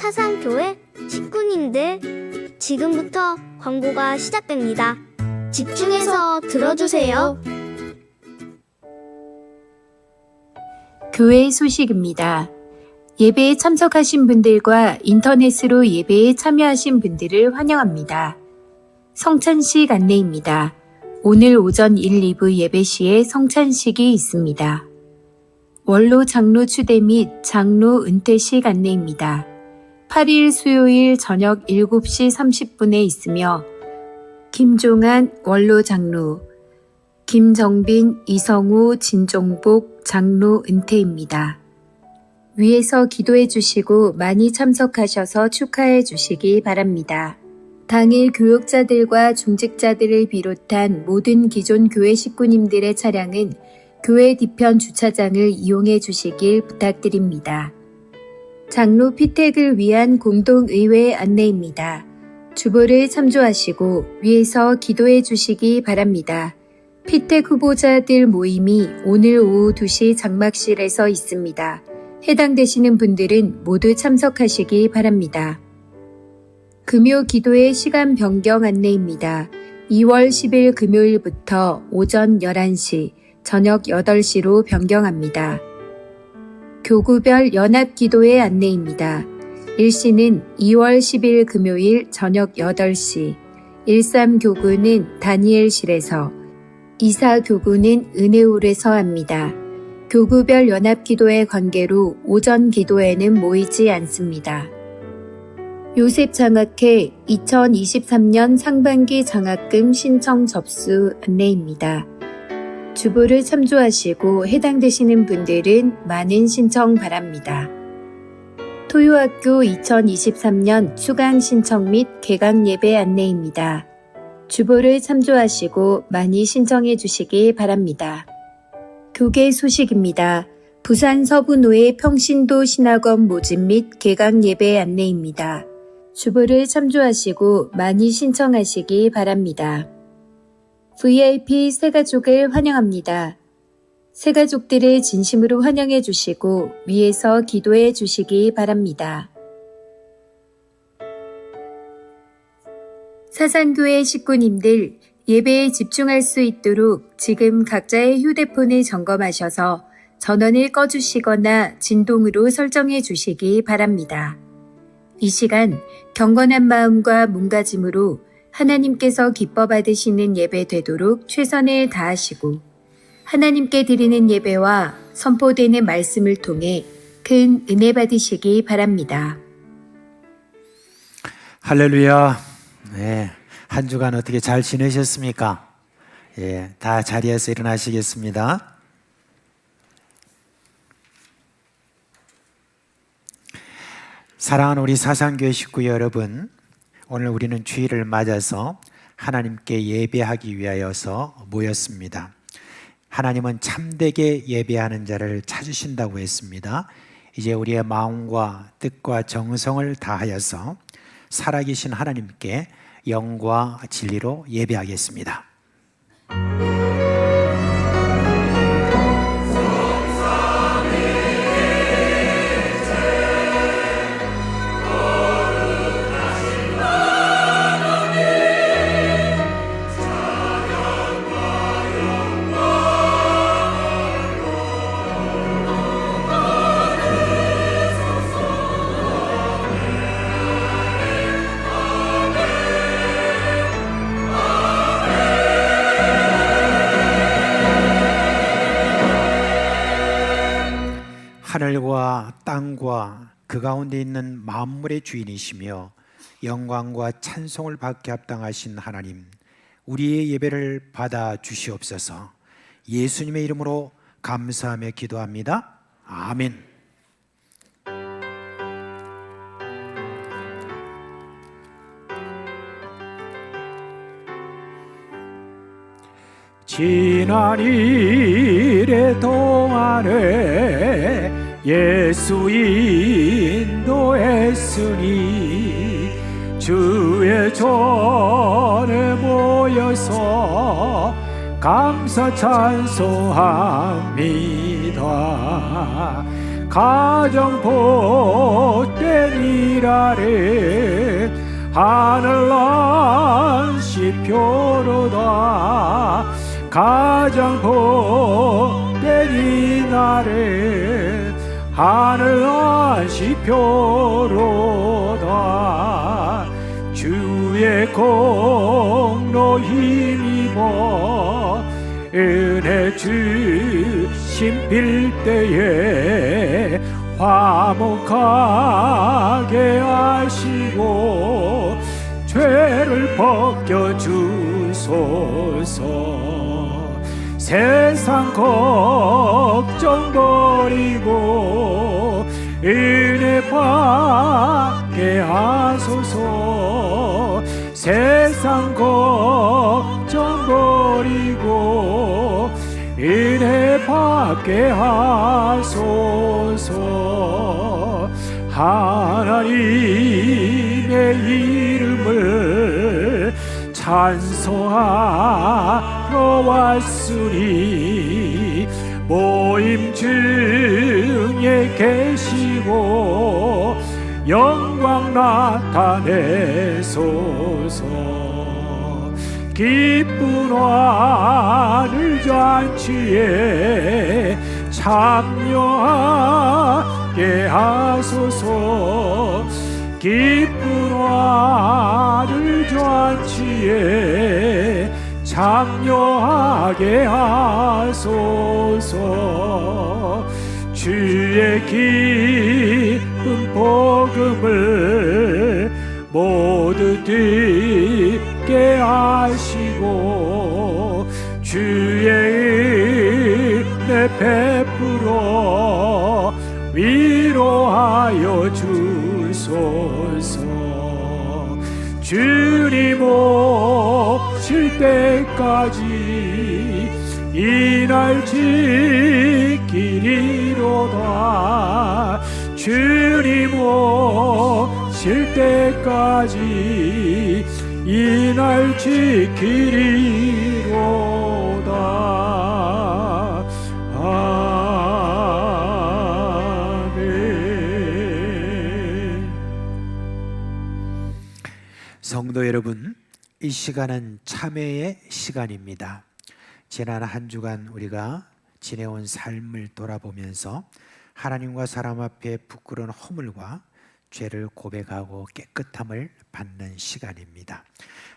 사상교회 식구님들, 지금부터 광고가 시작됩니다. 집중해서 들어주세요. 교회 소식입니다. 예배에 참석하신 분들과 인터넷으로 예배에 참여하신 분들을 환영합니다. 성찬식 안내입니다. 오늘 오전 1, 2부 예배 시에 성찬식이 있습니다. 원로 장로 추대 및 장로 은퇴식 안내입니다. 8일 수요일 저녁 7시 30분에 있으며 김종한 원로 장로, 김정빈, 이성우, 진종복 장로 은퇴입니다. 위에서 기도해 주시고 많이 참석하셔서 축하해 주시기 바랍니다. 당일 교역자들과 중직자들을 비롯한 모든 기존 교회 식구님들의 차량은 교회 뒤편 주차장을 이용해 주시길 부탁드립니다. 장로 피택을 위한 공동의회 안내입니다. 주보를 참조하시고 위에서 기도해 주시기 바랍니다. 피택 후보자들 모임이 오늘 오후 2시 장막실에서 있습니다. 해당되시는 분들은 모두 참석하시기 바랍니다. 금요 기도의 시간 변경 안내입니다. 2월 10일 금요일부터 오전 11시, 저녁 8시로 변경합니다. 교구별 연합 기도의 안내입니다. 일시는 2월 10일 금요일 저녁 8시, 13교구는 다니엘실에서, 24교구는 은혜홀에서 합니다. 교구별 연합 기도의 관계로 오전 기도에는 모이지 않습니다. 요셉 장학회 2023년 상반기 장학금 신청 접수 안내입니다. 주보를 참조하시고 해당되시는 분들은 많은 신청 바랍니다. 토요학교 2023년 수강 신청 및 개강 예배 안내입니다. 주보를 참조하시고 많이 신청해 주시기 바랍니다. 교계 소식입니다. 부산 서부노예 평신도 신학원 모집 및 개강 예배 안내입니다. 주보를 참조하시고 많이 신청하시기 바랍니다. VIP 새가족을 환영합니다. 새가족들을 진심으로 환영해 주시고 위에서 기도해 주시기 바랍니다. 사상교회 식구님들, 예배에 집중할 수 있도록 지금 각자의 휴대폰을 점검하셔서 전원을 꺼주시거나 진동으로 설정해 주시기 바랍니다. 이 시간 경건한 마음과 몸가짐으로 하나님께서 기뻐 받으시는 예배 되도록 최선을 다하시고 하나님께 드리는 예배와 선포되는 말씀을 통해 큰 은혜 받으시기 바랍니다. 할렐루야. 네, 한 주간 어떻게 잘 지내셨습니까? 다 자리에서 일어나시겠습니다. 사랑하는 우리 사상교회 식구 여러분, 오늘 우리는 주일을 맞아서 하나님께 예배하기 위하여서 모였습니다. 하나님은 참되게 예배하는 자를 찾으신다고 했습니다. 이제 우리의 마음과 뜻과 정성을 다하여서 살아계신 하나님께 영과 진리로 예배하겠습니다. 하늘과 땅과 그 가운데 있는 만물의 주인이시며 영광과 찬송을 받게 합당하신 하나님, 우리의 예배를 받아 주시옵소서. 예수님의 이름으로 감사하며 기도합니다. 아멘. 지난 일의 동안에 예수 인도했으니 주의 전에 모여서 감사 찬송합니다. 가정 복된 일 아래 하늘난 시표로다. 가정 복된 이날에 하늘난 시표로다. 주의 공로 힘입어 은혜 주심 빌 때에 화목하게 하시고 죄를 벗겨 주소서. 세상 걱정 버리고 은혜 받게 하소서. 세상 걱정 버리고 은혜 받게 하소서. 하나님의 이름을 찬송하러 왔으니 모임 중에 계시고 영광 나타내소서. 기쁜 하늘 잔치에 참여하게 하소서. 기쁜 하늘 잔치에 참여하게 하소서. 주의 기쁜 복음을 모두 듣게 하시고 주의 은혜 베풀어 위로하여 주소서. 주님 오실 때까지 이날 지키리로다. 주님 오실 때까지 이날 지키리로다. 아멘. 성도 여러분, 이 시간은 참회의 시간입니다. 지난 한 주간 우리가 지내온 삶을 돌아보면서 하나님과 사람 앞에 부끄러운 허물과 죄를 고백하고 깨끗함을 받는 시간입니다.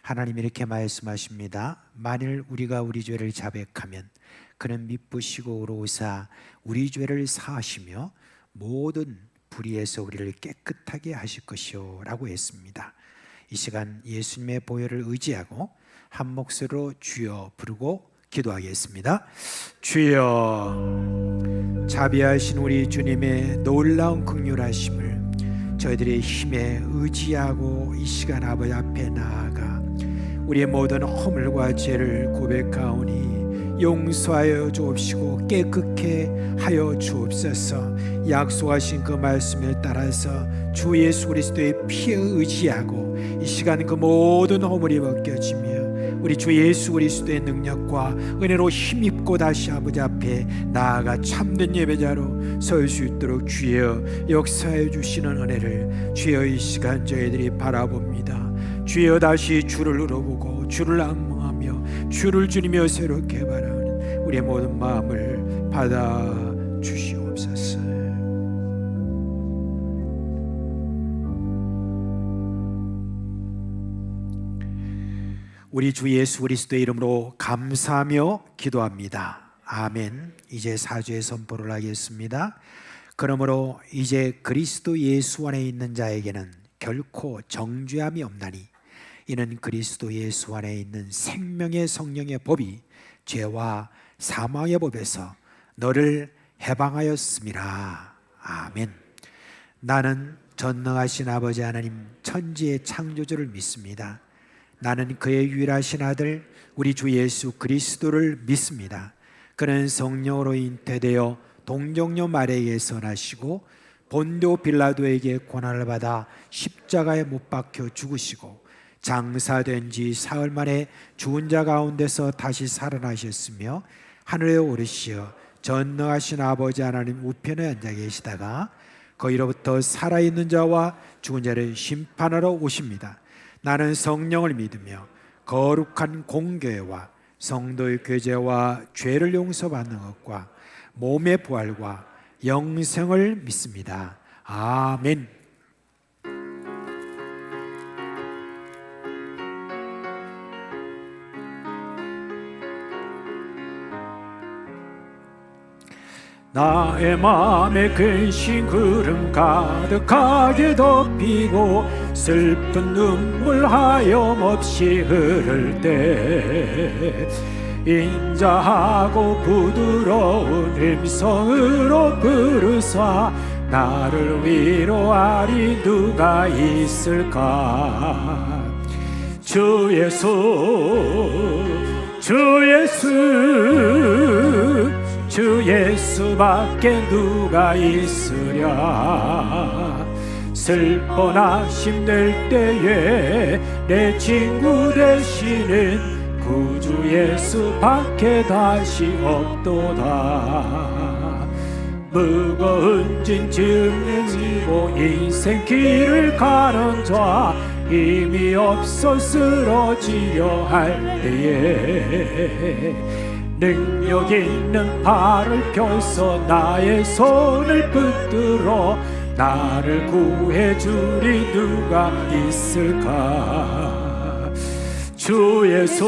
하나님이 이렇게 말씀하십니다. 만일 우리가 우리 죄를 자백하면 그는 미쁘시고 의로우사 우리 죄를 사하시며 모든 불의에서 우리를 깨끗하게 하실 것이요 라고 했습니다. 이 시간 예수님의 보혈을 의지하고 한 목소리로 주여 부르고 기도하겠습니다. 주여, 자비하신 우리 주님의 놀라운 긍휼하심을 저희들의 힘에 의지하고 이 시간 아버지 앞에 나아가 우리의 모든 허물과 죄를 고백하오니 용서하여 주옵시고 깨끗게 하여 주옵소서. 약속하신 그 말씀에 따라서 주 예수 그리스도의 피에 의지하고 이 시간 그 모든 허물이 벗겨지며 우리 주 예수 그리스도의 능력과 은혜로 힘입고 다시 아버지 앞에 나아가 참된 예배자로 설 수 있도록 주여 역사해 주시는 은혜를 주여 이 시간 저희들이 바라봅니다. 주여 다시 주를 울어보고 주를 악망하며 주를 주님여 새롭게 바라는 우리의 모든 마음을 받아 주시옵소서. 우리 주 예수 그리스도의 이름으로 감사하며 기도합니다. 아멘. 이제 사죄의 선포를 하겠습니다. 그러므로 이제 그리스도 예수 안에 있는 자에게는 결코 정죄함이 없나니 이는 그리스도 예수 안에 있는 생명의 성령의 법이 죄와 사망의 법에서 너를 해방하였음이라. 아멘. 나는 전능하신 아버지 하나님 천지의 창조주를 믿습니다. 나는 그의 유일하신 아들 우리 주 예수 그리스도를 믿습니다. 그는 성령으로 잉태되어 동정녀 마리아에게서 나시고 본디오 빌라도에게 고난을 받아 십자가에 못 박혀 죽으시고 장사된 지 사흘 만에 죽은 자 가운데서 다시 살아나셨으며 하늘에 오르시어 전능하신 아버지 하나님 우편에 앉아 계시다가 거기로부터 살아있는 자와 죽은 자를 심판하러 오십니다. 나는 성령을 믿으며 거룩한 공교회와 성도의 교제와 죄를 용서받는 것과 몸의 부활과 영생을 믿습니다. 아멘. 나의 맘에 근심 구름 가득하게 덮이고 슬픈 눈물 하염없이 흐를 때 인자하고 부드러운 음성으로 부르사 나를 위로하리 누가 있을까. 주 예수 주 예수 주 예수밖에 누가 있으랴. 슬퍼나 힘들 때에 내 친구 되시는 구주 예수밖에 다시 없도다. 무거운 짐을 지고 인생 길을 가는 자 힘이 없어 쓰러지려 할 때에 능력 있는 발을 펴서 나의 손을 붙들어 나를 구해주리 누가 있을까. 주 예수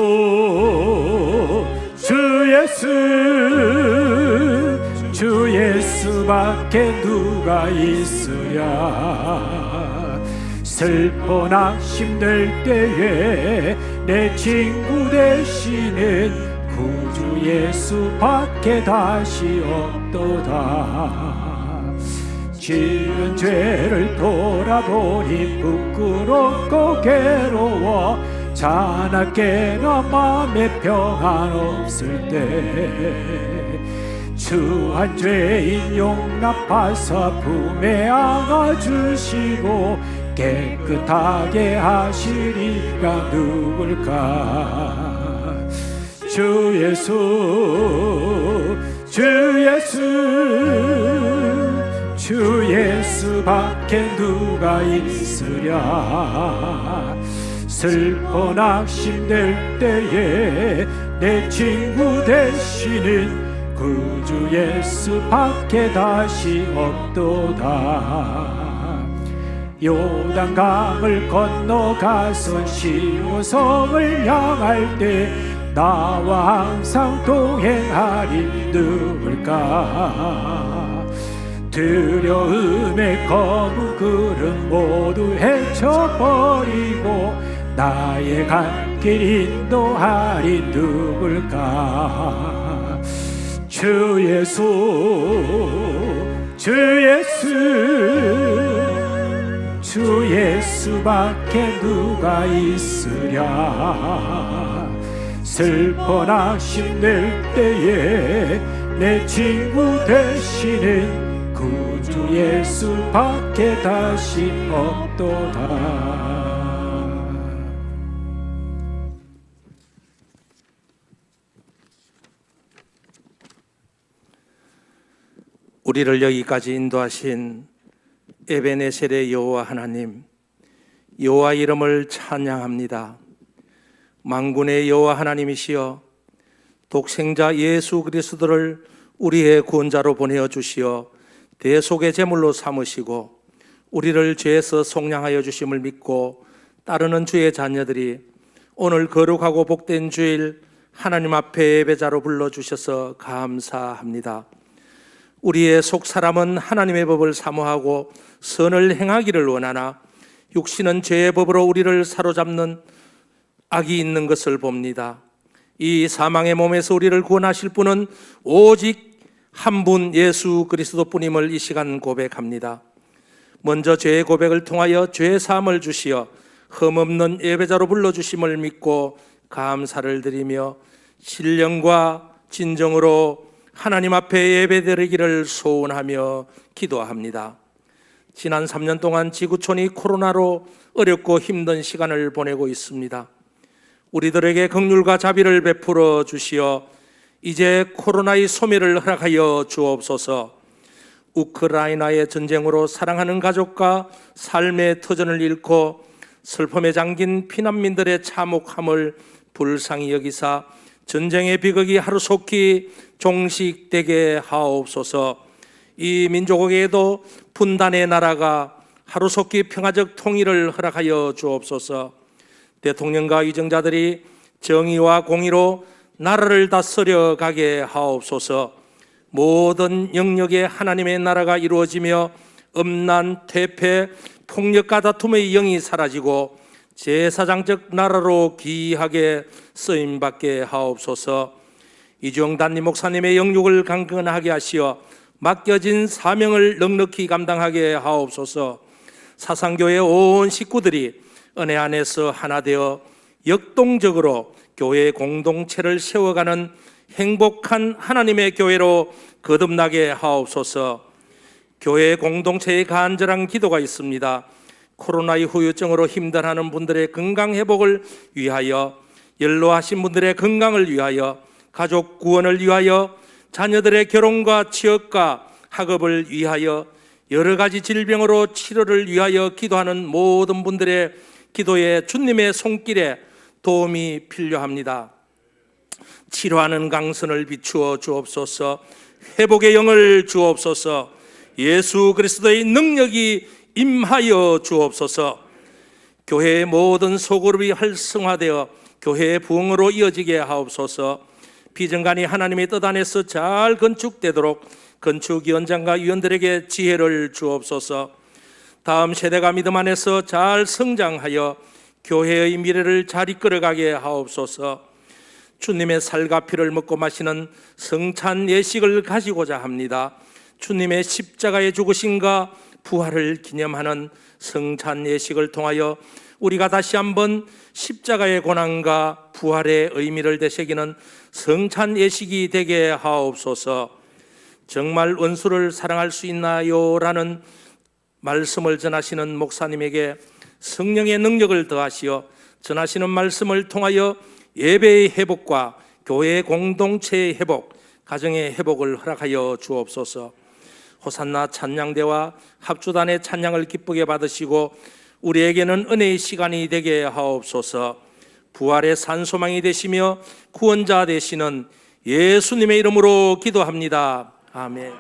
주 예수 주 예수밖에 누가 있으랴. 슬퍼나 힘들 때에 내 친구 되시는 구주 예수밖에 다시 없도다. 지은 죄를 돌아보니 부끄럽고 괴로워 자나깨나 맘에 평안 없을 때 주한 죄인 용납하사 품에 안아주시고 깨끗하게 하시리가 누굴까. 주 예수 주 예수 주 예수밖에 누가 있으랴. 슬퍼나 힘들 때에 내 친구 되시는 구주 예수밖에 다시 없도다. 요단강을 건너가서 시온성을 향할 때 나와 항상 동행하리 누굴까. 두려움의 검은 구름 모두 헤쳐버리고 나의 갈 길 인도하리 누굴까. 주 예수 주 예수 주 예수밖에 누가 있으랴. 슬퍼나 힘들 때에 내 친구 되시는 구주 예수밖에 다시 없도다. 우리를 여기까지 인도하신 에베네셀의 여호와 하나님, 여호와 이름을 찬양합니다. 만군의 여호와 하나님이시여, 독생자 예수 그리스도를 우리의 구원자로 보내어 주시어 대속의 제물로 삼으시고 우리를 죄에서 속량하여 주심을 믿고 따르는 주의 자녀들이 오늘 거룩하고 복된 주일 하나님 앞에 예배자로 불러주셔서 감사합니다. 우리의 속사람은 하나님의 법을 사모하고 선을 행하기를 원하나 육신은 죄의 법으로 우리를 사로잡는 악이 있는 것을 봅니다. 이 사망의 몸에서 우리를 구원하실 분은 오직 한 분 예수 그리스도뿐임을 이 시간 고백합니다. 먼저 죄의 고백을 통하여 죄 사함을 주시어 흠없는 예배자로 불러주심을 믿고 감사를 드리며 신령과 진정으로 하나님 앞에 예배드리기를 소원하며 기도합니다. 지난 3년 동안 지구촌이 코로나로 어렵고 힘든 시간을 보내고 있습니다. 우리들에게 긍휼과 자비를 베풀어 주시어 이제 코로나의 소멸을 허락하여 주옵소서. 우크라이나의 전쟁으로 사랑하는 가족과 삶의 터전을 잃고 슬픔에 잠긴 피난민들의 참혹함을 불쌍히 여기사 전쟁의 비극이 하루속히 종식되게 하옵소서. 이 민족에게도 분단의 나라가 하루속히 평화적 통일을 허락하여 주옵소서. 대통령과 위정자들이 정의와 공의로 나라를 다스려 가게 하옵소서. 모든 영역에 하나님의 나라가 이루어지며 음란, 퇴폐, 폭력과 다툼의 영이 사라지고 제사장적 나라로 귀하게 쓰임받게 하옵소서. 이주영 담임 목사님의 영육을 강건하게 하시어 맡겨진 사명을 넉넉히 감당하게 하옵소서. 사상교회 온 식구들이 은혜 안에서 하나 되어 역동적으로 교회 공동체를 세워가는 행복한 하나님의 교회로 거듭나게 하옵소서. 교회 공동체의 간절한 기도가 있습니다. 코로나의 후유증으로 힘들어하는 분들의 건강 회복을 위하여, 연로하신 분들의 건강을 위하여, 가족 구원을 위하여, 자녀들의 결혼과 취업과 학업을 위하여, 여러 가지 질병으로 치료를 위하여 기도하는 모든 분들의 기도에 주님의 손길에 도움이 필요합니다. 치료하는 강선을 비추어 주옵소서. 회복의 영을 주옵소서. 예수 그리스도의 능력이 임하여 주옵소서. 교회의 모든 소그룹이 활성화되어 교회의 부흥으로 이어지게 하옵소서. 비정간이 하나님의 뜻 안에서 잘 건축되도록 건축위원장과 위원들에게 지혜를 주옵소서. 다음 세대가 믿음 안에서 잘 성장하여 교회의 미래를 잘 이끌어가게 하옵소서. 주님의 살과 피를 먹고 마시는 성찬 예식을 가지고자 합니다. 주님의 십자가의 죽으심과 부활을 기념하는 성찬 예식을 통하여 우리가 다시 한번 십자가의 고난과 부활의 의미를 되새기는 성찬 예식이 되게 하옵소서. 정말 원수를 사랑할 수 있나요? 라는 말씀을 전하시는 목사님에게 성령의 능력을 더하시어 전하시는 말씀을 통하여 예배의 회복과 교회 공동체의 회복, 가정의 회복을 허락하여 주옵소서. 호산나 찬양대와 합주단의 찬양을 기쁘게 받으시고 우리에게는 은혜의 시간이 되게 하옵소서. 부활의 산소망이 되시며 구원자 되시는 예수님의 이름으로 기도합니다. 아멘.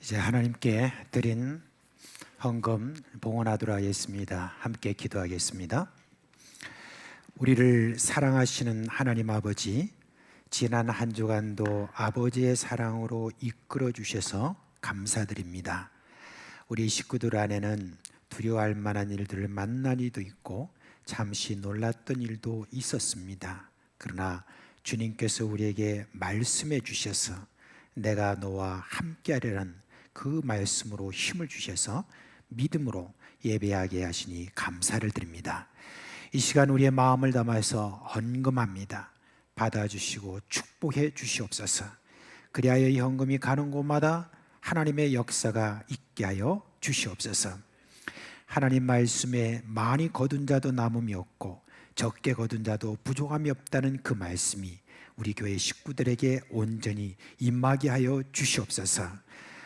이제 하나님께 드린 헌금 봉헌하도록 하겠습니다. 함께 기도하겠습니다. 우리를 사랑하시는 하나님 아버지, 지난 한 주간도 아버지의 사랑으로 이끌어 주셔서 감사드립니다. 우리 식구들 안에는 두려워할 만한 일들을 만난 일도 있고 잠시 놀랐던 일도 있었습니다. 그러나 주님께서 우리에게 말씀해 주셔서 내가 너와 함께하리라는 그 말씀으로 힘을 주셔서 믿음으로 예배하게 하시니 감사를 드립니다. 이 시간 우리의 마음을 담아서 헌금합니다. 받아주시고 축복해 주시옵소서. 그리하여 이 헌금이 가는 곳마다 하나님의 역사가 있게 하여 주시옵소서. 하나님 말씀에 많이 거둔 자도 남음이 없고 적게 거둔 자도 부족함이 없다는 그 말씀이 우리 교회 식구들에게 온전히 임하게 하여 주시옵소서.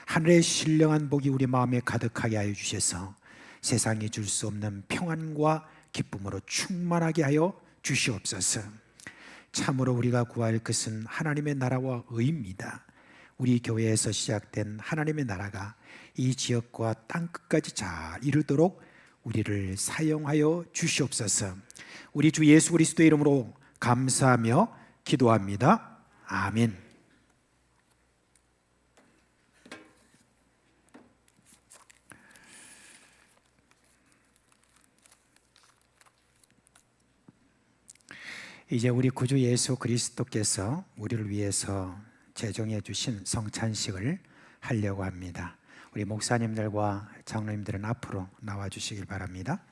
하늘의 신령한 복이 우리 마음에 가득하게 하여 주셔서 세상이 줄 수 없는 평안과 기쁨으로 충만하게 하여 주시옵소서. 참으로 우리가 구할 것은 하나님의 나라와 의입니다. 우리 교회에서 시작된 하나님의 나라가 이 지역과 땅끝까지 잘 이르도록 우리를 사용하여 주시옵소서. 우리 주 예수 그리스도의 이름으로 감사하며 기도합니다. 아멘. 이제 우리 구주 예수 그리스도께서 우리를 위해서 제정해 주신 성찬식을 하려고 합니다. 우리 목사님들과 장로님들은 앞으로 나와 주시길 바랍니다.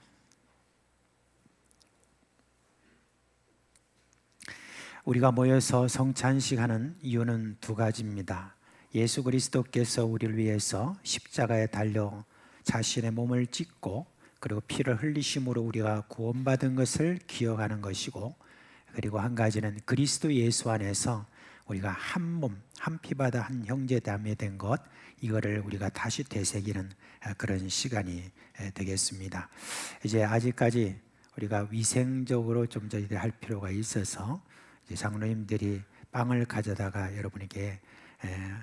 우리가 모여서 성찬식 하는 이유는 두 가지입니다. 예수 그리스도께서 우리를 위해서 십자가에 달려 자신의 몸을 찢고 그리고 피를 흘리심으로 우리가 구원받은 것을 기억하는 것이고, 그리고 한 가지는 그리스도 예수 안에서 우리가 한 몸, 한 피바다 한 형제자매 된 것, 이거를 우리가 다시 되새기는 그런 시간이 되겠습니다. 이제 아직까지 우리가 위생적으로 좀 저희들 할 필요가 있어서 이제 장로님들이 빵을 가져다가 여러분에게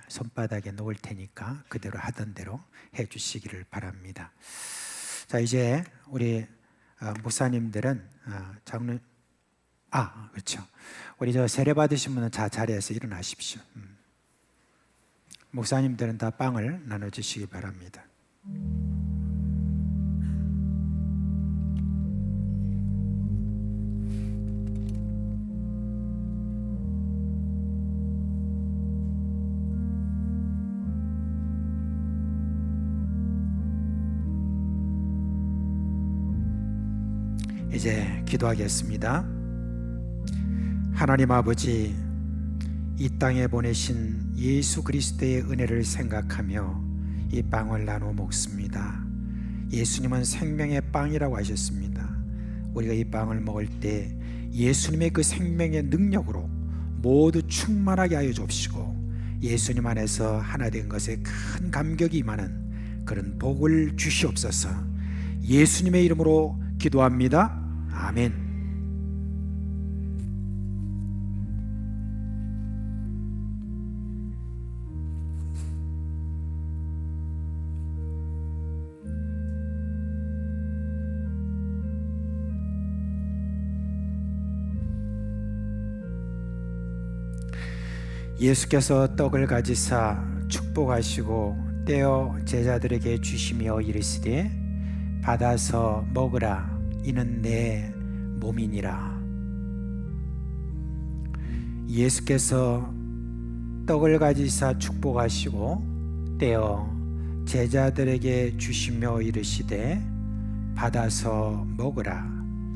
손바닥에 놓을 테니까 그대로 하던 대로 해 주시기를 바랍니다. 자, 이제 우리 목사님들은 장로 그렇죠. 우리 저 세례 받으신 분은 자리에서 일어나십시오. 목사님들은 다 빵을 나눠주시기 바랍니다. 이제 기도하겠습니다. 하나님 아버지, 이 땅에 보내신 예수 그리스도의 은혜를 생각하며 이 빵을 나누어 먹습니다. 예수님은 생명의 빵이라고 하셨습니다. 우리가 이 빵을 먹을 때 예수님의 그 생명의 능력으로 모두 충만하게 하여 주옵시고, 예수님 안에서 하나 된 것에 큰 감격이 임하는 그런 복을 주시옵소서. 예수님의 이름으로 기도합니다. 아멘. 예수께서 떡을 가지사 축복하시고 떼어 제자들에게 주시며 이르시되, 받아서 먹으라, 이는 내 몸이니라. 예수께서 떡을 가지사 축복하시고 떼어 제자들에게 주시며 이르시되, 받아서 먹으라,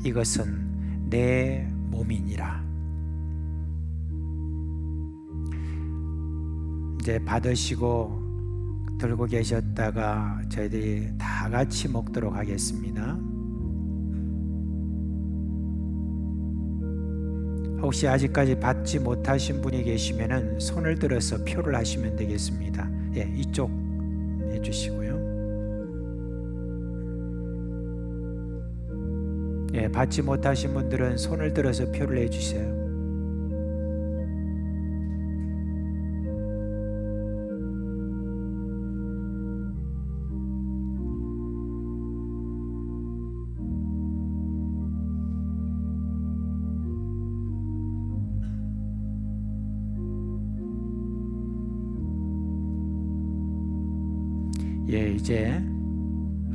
이것은 내 몸이니라. 이제 받으시고 들고 계셨다가 저희들이 다 같이 먹도록 하겠습니다. 혹시 아직까지 받지 못하신 분이 계시면은 손을 들어서 표를 하시면 되겠습니다. 예, 이쪽 해주시고요. 예, 받지 못하신 분들은 손을 들어서 표를 해주세요. 예, 이제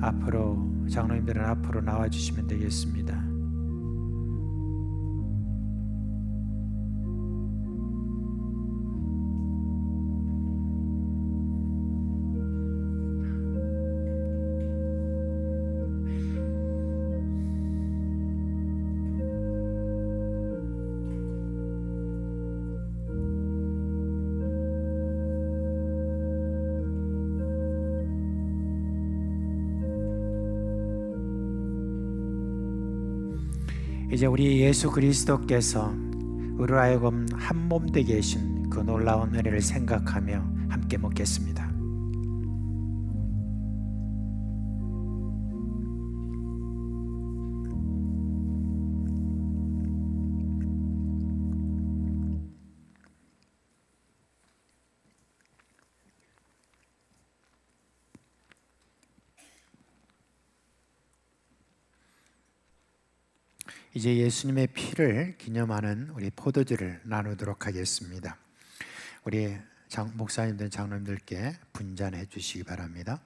앞으로 장로님들은 앞으로 나와 주시면 되겠습니다. 이제 우리 예수 그리스도께서 우리로 하여금 한 몸 되게 하신 그 놀라운 은혜를 생각하며 함께 먹겠습니다. 이제 예수님의 피를 기념하는 우리 포도주를 나누도록 하겠습니다. 우리 목사님들, 장로님들께 분잔해 주시기 바랍니다.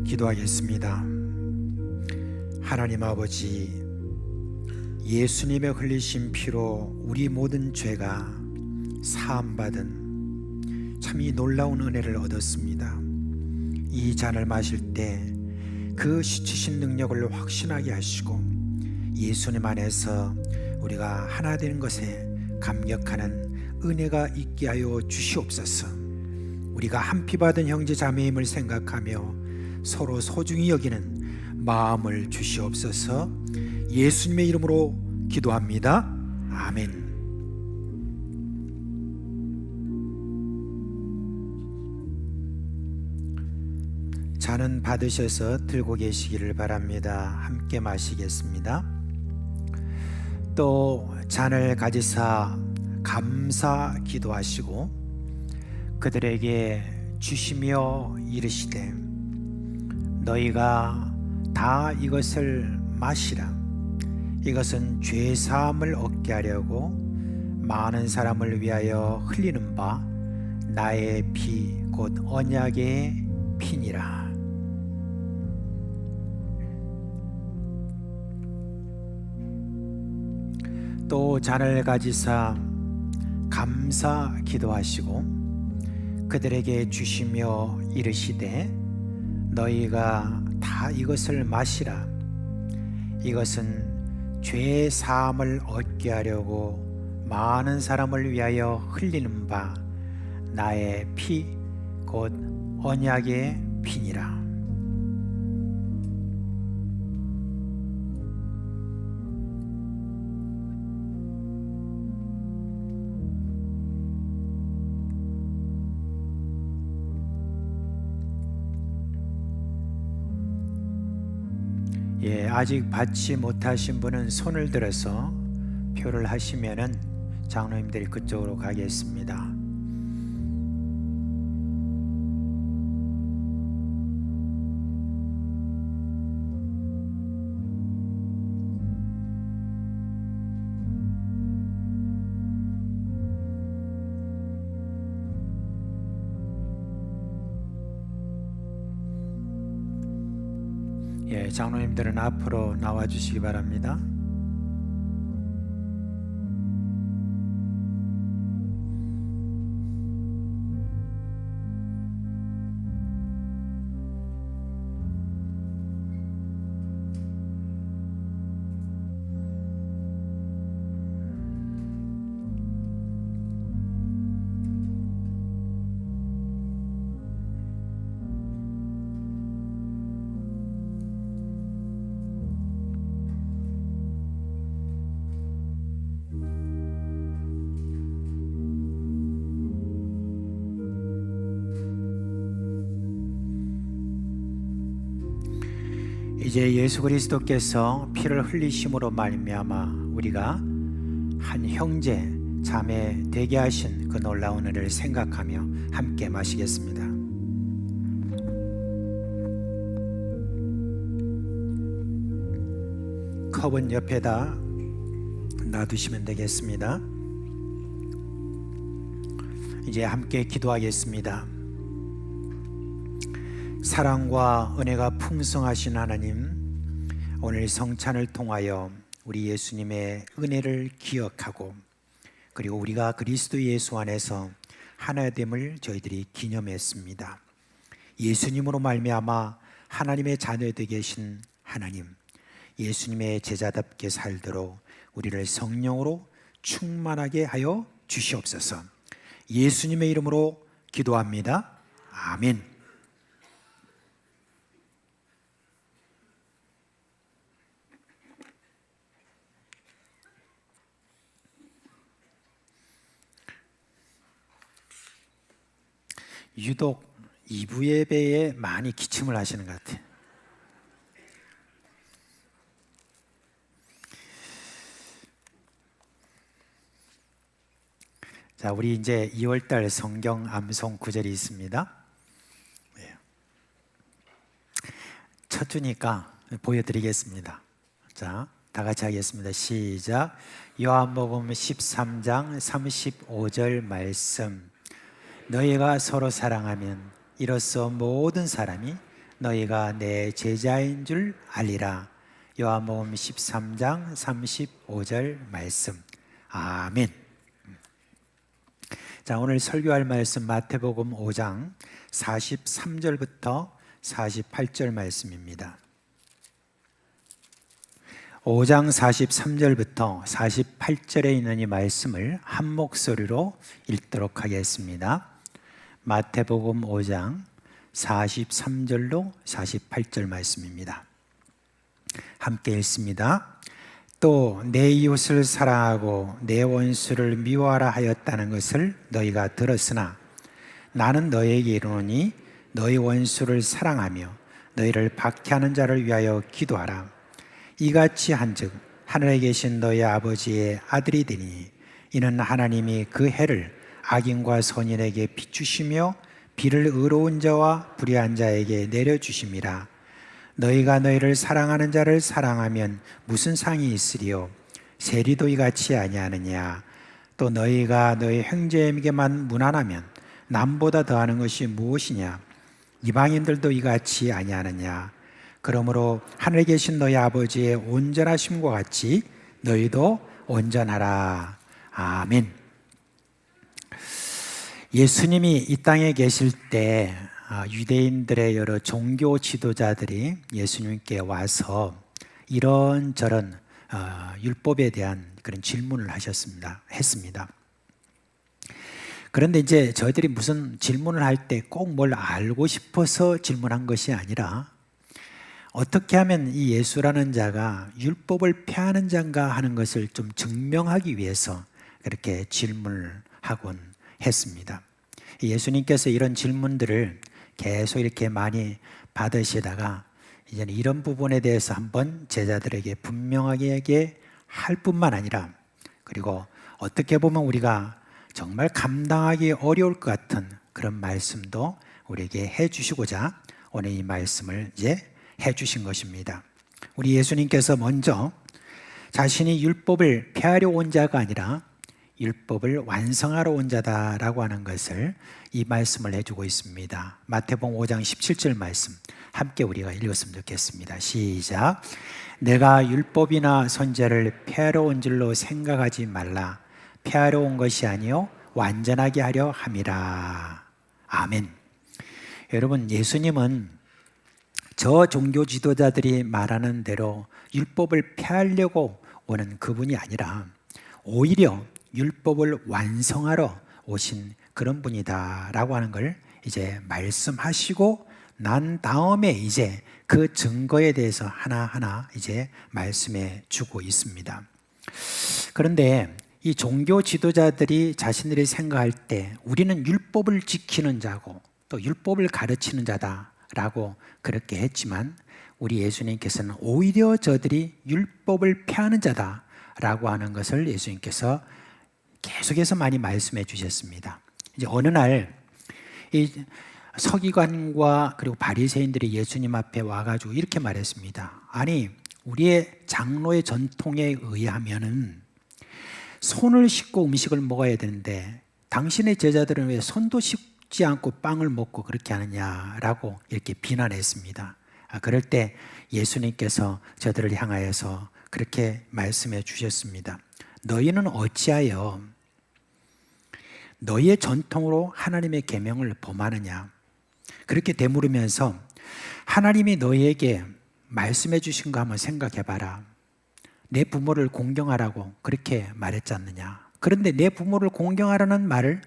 기도하겠습니다. 하나님 아버지, 예수님의 흘리신 피로 우리 모든 죄가 사함받은 참 이 놀라운 은혜를 얻었습니다. 이 잔을 마실 때 그 씻으신 능력을 확신하게 하시고 예수님 안에서 우리가 하나 되는 것에 감격하는 은혜가 있게 하여 주시옵소서. 우리가 한 피 받은 형제 자매임을 생각하며 서로 소중히 여기는 마음을 주시옵소서. 예수님의 이름으로 기도합니다. 아멘. 잔은 받으셔서 들고 계시기를 바랍니다. 함께 마시겠습니다. 또 잔을 가지사 감사 기도하시고 그들에게 주시며 이르시되 너희가 다 이것을 마시라. 이것은 죄 사함을 얻게 하려고 많은 사람을 위하여 흘리는 바 나의 피 곧 언약의 피니라. 또 잔을 가지사 감사 기도하시고 그들에게 주시며 이르시되 너희가 다 이것을 마시라. 이것은 죄 사함을 얻게 하려고 많은 사람을 위하여 흘리는 바 나의 피 곧 언약의 피니라. 예, 아직 받지 못하신 분은 손을 들어서 표를 하시면은 장로님들이 그쪽으로 가겠습니다. 예, 장로님들은 앞으로 나와 주시기 바랍니다. 이제 예수 그리스도께서 피를 흘리심으로 말미암아 우리가 한 형제 자매 되게 하신 그 놀라운 은혜를 생각하며 함께 마시겠습니다. 컵은 옆에다 놔두시면 되겠습니다. 이제 함께 기도하겠습니다. 사랑과 은혜가 풍성하신 하나님, 오늘 성찬을 통하여 우리 예수님의 은혜를 기억하고 그리고 우리가 그리스도 예수 안에서 하나됨을 저희들이 기념했습니다. 예수님으로 말미암아 하나님의 자녀되게 계신 하나님, 예수님의 제자답게 살도록 우리를 성령으로 충만하게 하여 주시옵소서. 예수님의 이름으로 기도합니다. 아멘. 유독 2부 예배에 많이 기침을 하시는 것 같아요. 자, 우리 이제 2월달 성경 암송 구절이 있습니다. 첫 주니까 보여드리겠습니다. 자, 다 같이 하겠습니다. 시작. 요한복음 13장 35절 말씀. 너희가 서로 사랑하면 이로써 모든 사람이 너희가 내 제자인 줄 알리라. 요한복음 13장 35절 말씀. 아멘. 자, 오늘 설교할 말씀 마태복음 5장 43절부터 48절 말씀입니다. 5장 43절부터 48절에 있는 이 말씀을 한 목소리로 읽도록 하겠습니다. 마태복음 5장 43절로 48절 말씀입니다. 함께 읽습니다. 또 내 이웃을 사랑하고 내 원수를 미워하라 하였다는 것을 너희가 들었으나 나는 너희에게 이르노니 너희 원수를 사랑하며 너희를 박해하는 자를 위하여 기도하라. 이같이 한즉 하늘에 계신 너희 아버지의 아들이 되니 이는 하나님이 그 해를 악인과 선인에게 비추시며 비를 의로운 자와 불의한 자에게 내려주심이라. 너희가 너희를 사랑하는 자를 사랑하면 무슨 상이 있으리요? 세리도 이같이 아니하느냐? 또 너희가 너희 형제에게만 무난하면 남보다 더하는 것이 무엇이냐? 이방인들도 이같이 아니하느냐? 그러므로 하늘에 계신 너희 아버지의 온전하심과 같이 너희도 온전하라. 아멘. 예수님이 이 땅에 계실 때 유대인들의 여러 종교 지도자들이 예수님께 와서 이런저런 율법에 대한 그런 질문을 했습니다. 그런데 이제 저희들이 무슨 질문을 할 때 꼭 뭘 알고 싶어서 질문한 것이 아니라 어떻게 하면 이 예수라는 자가 율법을 폐하는 자인가 하는 것을 좀 증명하기 위해서 그렇게 질문을 하곤 했습니다. 예수님께서 이런 질문들을 계속 이렇게 많이 받으시다가 이제는 이런 부분에 대해서 한번 제자들에게 분명하게 할 뿐만 아니라 그리고 어떻게 보면 우리가 정말 감당하기 어려울 것 같은 그런 말씀도 우리에게 해주시고자 오늘 이 말씀을 이제 해주신 것입니다. 우리 예수님께서 먼저 자신이 율법을 폐하려 온 자가 아니라 율법을 완성하러 온 자다라고 하는 것을 이 말씀을 해주고 있습니다. 마태복음 5장 17절 말씀 함께 우리가 읽었으면 좋겠습니다. 시작. 내가 율법이나 선지자를 폐하러 온 줄로 생각하지 말라. 폐하러 온 것이 아니요 완전하게 하려 함이라. 아멘. 여러분, 예수님은 저 종교 지도자들이 말하는 대로 율법을 폐하려고 오는 그분이 아니라 오히려 율법을 완성하러 오신 그런 분이다라고 하는 걸 이제 말씀하시고 난 다음에 이제 그 증거에 대해서 하나하나 이제 말씀해 주고 있습니다. 그런데 이 종교 지도자들이 자신들이 생각할 때 우리는 율법을 지키는 자고 또 율법을 가르치는 자다 라고 그렇게 했지만 우리 예수님께서는 오히려 저들이 율법을 폐하는 자다 라고 하는 것을 예수님께서 계속해서 많이 말씀해 주셨습니다. 이제 어느 날 이 서기관과 그리고 바리새인들이 예수님 앞에 와가지고 이렇게 말했습니다. 아니, 우리의 장로의 전통에 의하면은 손을 씻고 음식을 먹어야 되는데 당신의 제자들은 왜 손도 씻지 않고 빵을 먹고 그렇게 하느냐라고 이렇게 비난했습니다. 그럴 때 예수님께서 저들을 향하여서 그렇게 말씀해 주셨습니다. 너희는 어찌하여 너희의 전통으로 하나님의 계명을 범하느냐? 그렇게 되물으면서 하나님이 너희에게 말씀해 주신 거 한번 생각해 봐라. 내 부모를 공경하라고 그렇게 말했지 않느냐? 그런데 내 부모를 공경하라는 말을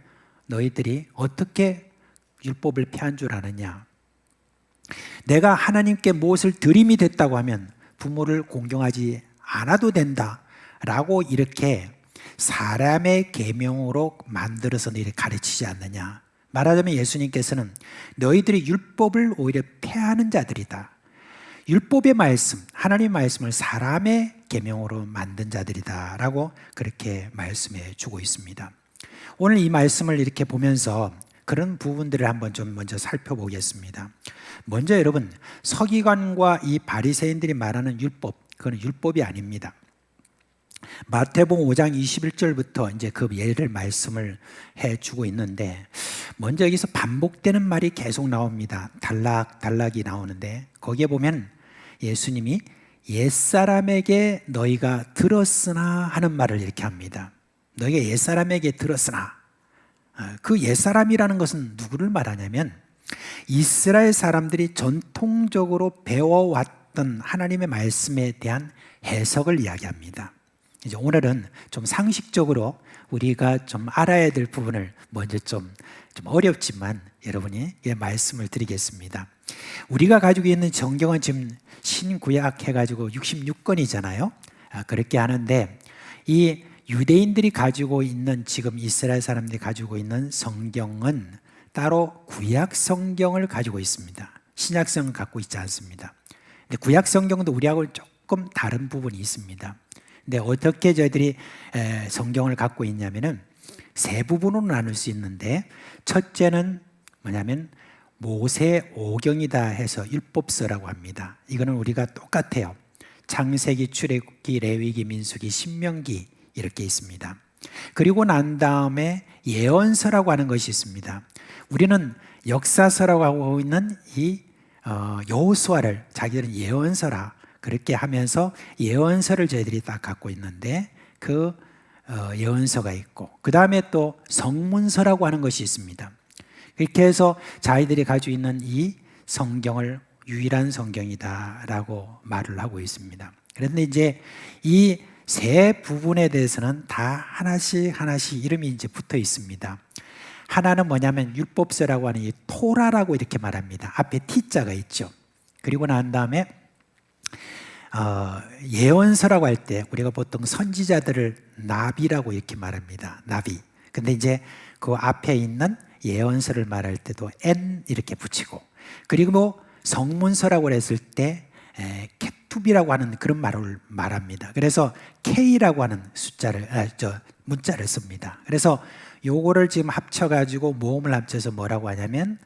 너희들이 어떻게 율법을 폐한 줄 아느냐? 내가 하나님께 무엇을 드림이 됐다고 하면 부모를 공경하지 않아도 된다라고 이렇게 사람의 계명으로 만들어서 너희를 가르치지 않느냐? 말하자면 예수님께서는 너희들이 율법을 오히려 폐하는 자들이다. 율법의 말씀, 하나님의 말씀을 사람의 계명으로 만든 자들이다라고 그렇게 말씀해 주고 있습니다. 오늘 이 말씀을 이렇게 보면서 그런 부분들을 한번 좀 먼저 살펴보겠습니다. 먼저 여러분, 서기관과 이 바리새인들이 말하는 율법, 그건 율법이 아닙니다. 마태복음 5장 21절부터 이제 그 예를 말씀을 해 주고 있는데, 먼저 여기서 반복되는 말이 계속 나옵니다. 단락이 나오는데 거기에 보면 예수님이 옛사람에게 너희가 들었으나 하는 말을 이렇게 합니다. 너희가 옛사람에게 들었으나, 그 옛사람이라는 것은 누구를 말하냐면 이스라엘 사람들이 전통적으로 배워왔던 하나님의 말씀에 대한 해석을 이야기합니다. 이제 오늘은 좀 상식적으로 우리가 좀 알아야 될 부분을 먼저 좀 어렵지만 여러분이 말씀을 드리겠습니다. 우리가 가지고 있는 성경은 지금 신구약 해가지고 66권이잖아요. 그렇게 하는데 이 유대인들이 가지고 있는, 지금 이스라엘 사람들이 가지고 있는 성경은 따로 구약 성경을 가지고 있습니다. 신약 성경을 갖고 있지 않습니다. 근데 구약 성경도 우리하고 조금 다른 부분이 있습니다. 근데 어떻게 저희들이 성경을 갖고 있냐면은 세 부분으로 나눌 수 있는데, 첫째는 뭐냐면 모세오경이다 해서 율법서라고 합니다. 이거는 우리가 똑같아요. 창세기, 출애굽기, 레위기, 민수기, 신명기 이렇게 있습니다. 그리고 난 다음에 예언서라고 하는 것이 있습니다. 우리는 역사서라고 하고 있는 이 여호수아를 자기들은 예언서라 그렇게 하면서 예언서를 저희들이 딱 갖고 있는데, 그 예언서가 있고 그 다음에 또 성문서라고 하는 것이 있습니다. 그렇게 해서 자기들이 가지고 있는 이 성경을 유일한 성경이다라고 말을 하고 있습니다. 그런데 이제 이 세 부분에 대해서는 다 하나씩 이름이 이제 붙어 있습니다. 하나는 뭐냐면 율법서라고 하는 이 토라라고 이렇게 말합니다. 앞에 T자가 있죠. 그리고 난 다음에 예언서라고 할 때 우리가 보통 선지자들을 나비라고 이렇게 말합니다. 나비. 근데 이제 그 앞에 있는 예언서를 말할 때도 N 이렇게 붙이고, 그리고 성문서라고 했을 때 케투비라고 하는 그런 말을 말합니다. 그래서 K라고 하는 문자를 씁니다. 그래서 요거를 지금 합쳐가지고 모음을 합쳐서 뭐라고 하냐면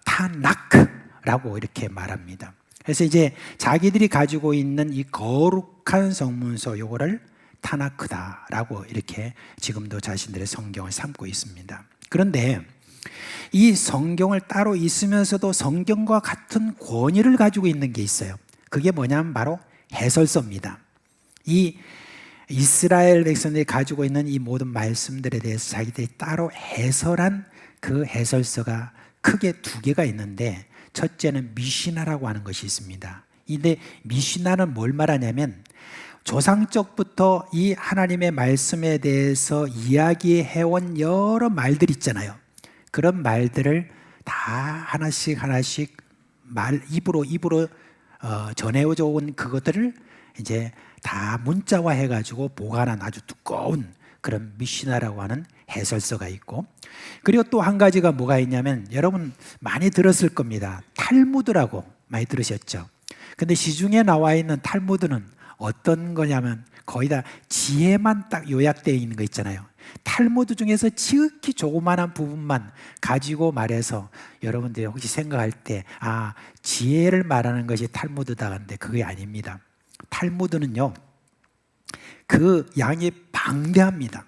타나크라고 이렇게 말합니다. 그래서 이제 자기들이 가지고 있는 이 거룩한 성문서 요거를 타나크다라고 이렇게 지금도 자신들의 성경을 삼고 있습니다. 그런데 이 성경을 따로 있으면서도 성경과 같은 권위를 가지고 있는 게 있어요. 그게 뭐냐면 바로 해설서입니다. 이 이스라엘 백성들이 가지고 있는 이 모든 말씀들에 대해서 자기들이 따로 해설한 그 해설서가 크게 두 개가 있는데, 첫째는 미시나라고 하는 것이 있습니다. 근데 미시나는 뭘 말하냐면 조상적부터 이 하나님의 말씀에 대해서 이야기해온 여러 말들 있잖아요. 그런 말들을 다 하나씩 입으로 전해져 온 그것들을 이제 다 문자화 해가지고 보관한 아주 두꺼운 그런 미시나라고 하는 해설서가 있고, 그리고 또 한 가지가 뭐가 있냐면 여러분 많이 들었을 겁니다. 탈무드라고 많이 들으셨죠. 근데 시중에 나와 있는 탈무드는 어떤 거냐면 거의 다 지혜만 딱 요약되어 있는 거 있잖아요. 탈무드 중에서 지극히 조그마한 부분만 가지고 말해서 여러분들이 혹시 생각할 때 지혜를 말하는 것이 탈무드다 하는데 그게 아닙니다. 탈무드는요, 그 양이 방대합니다.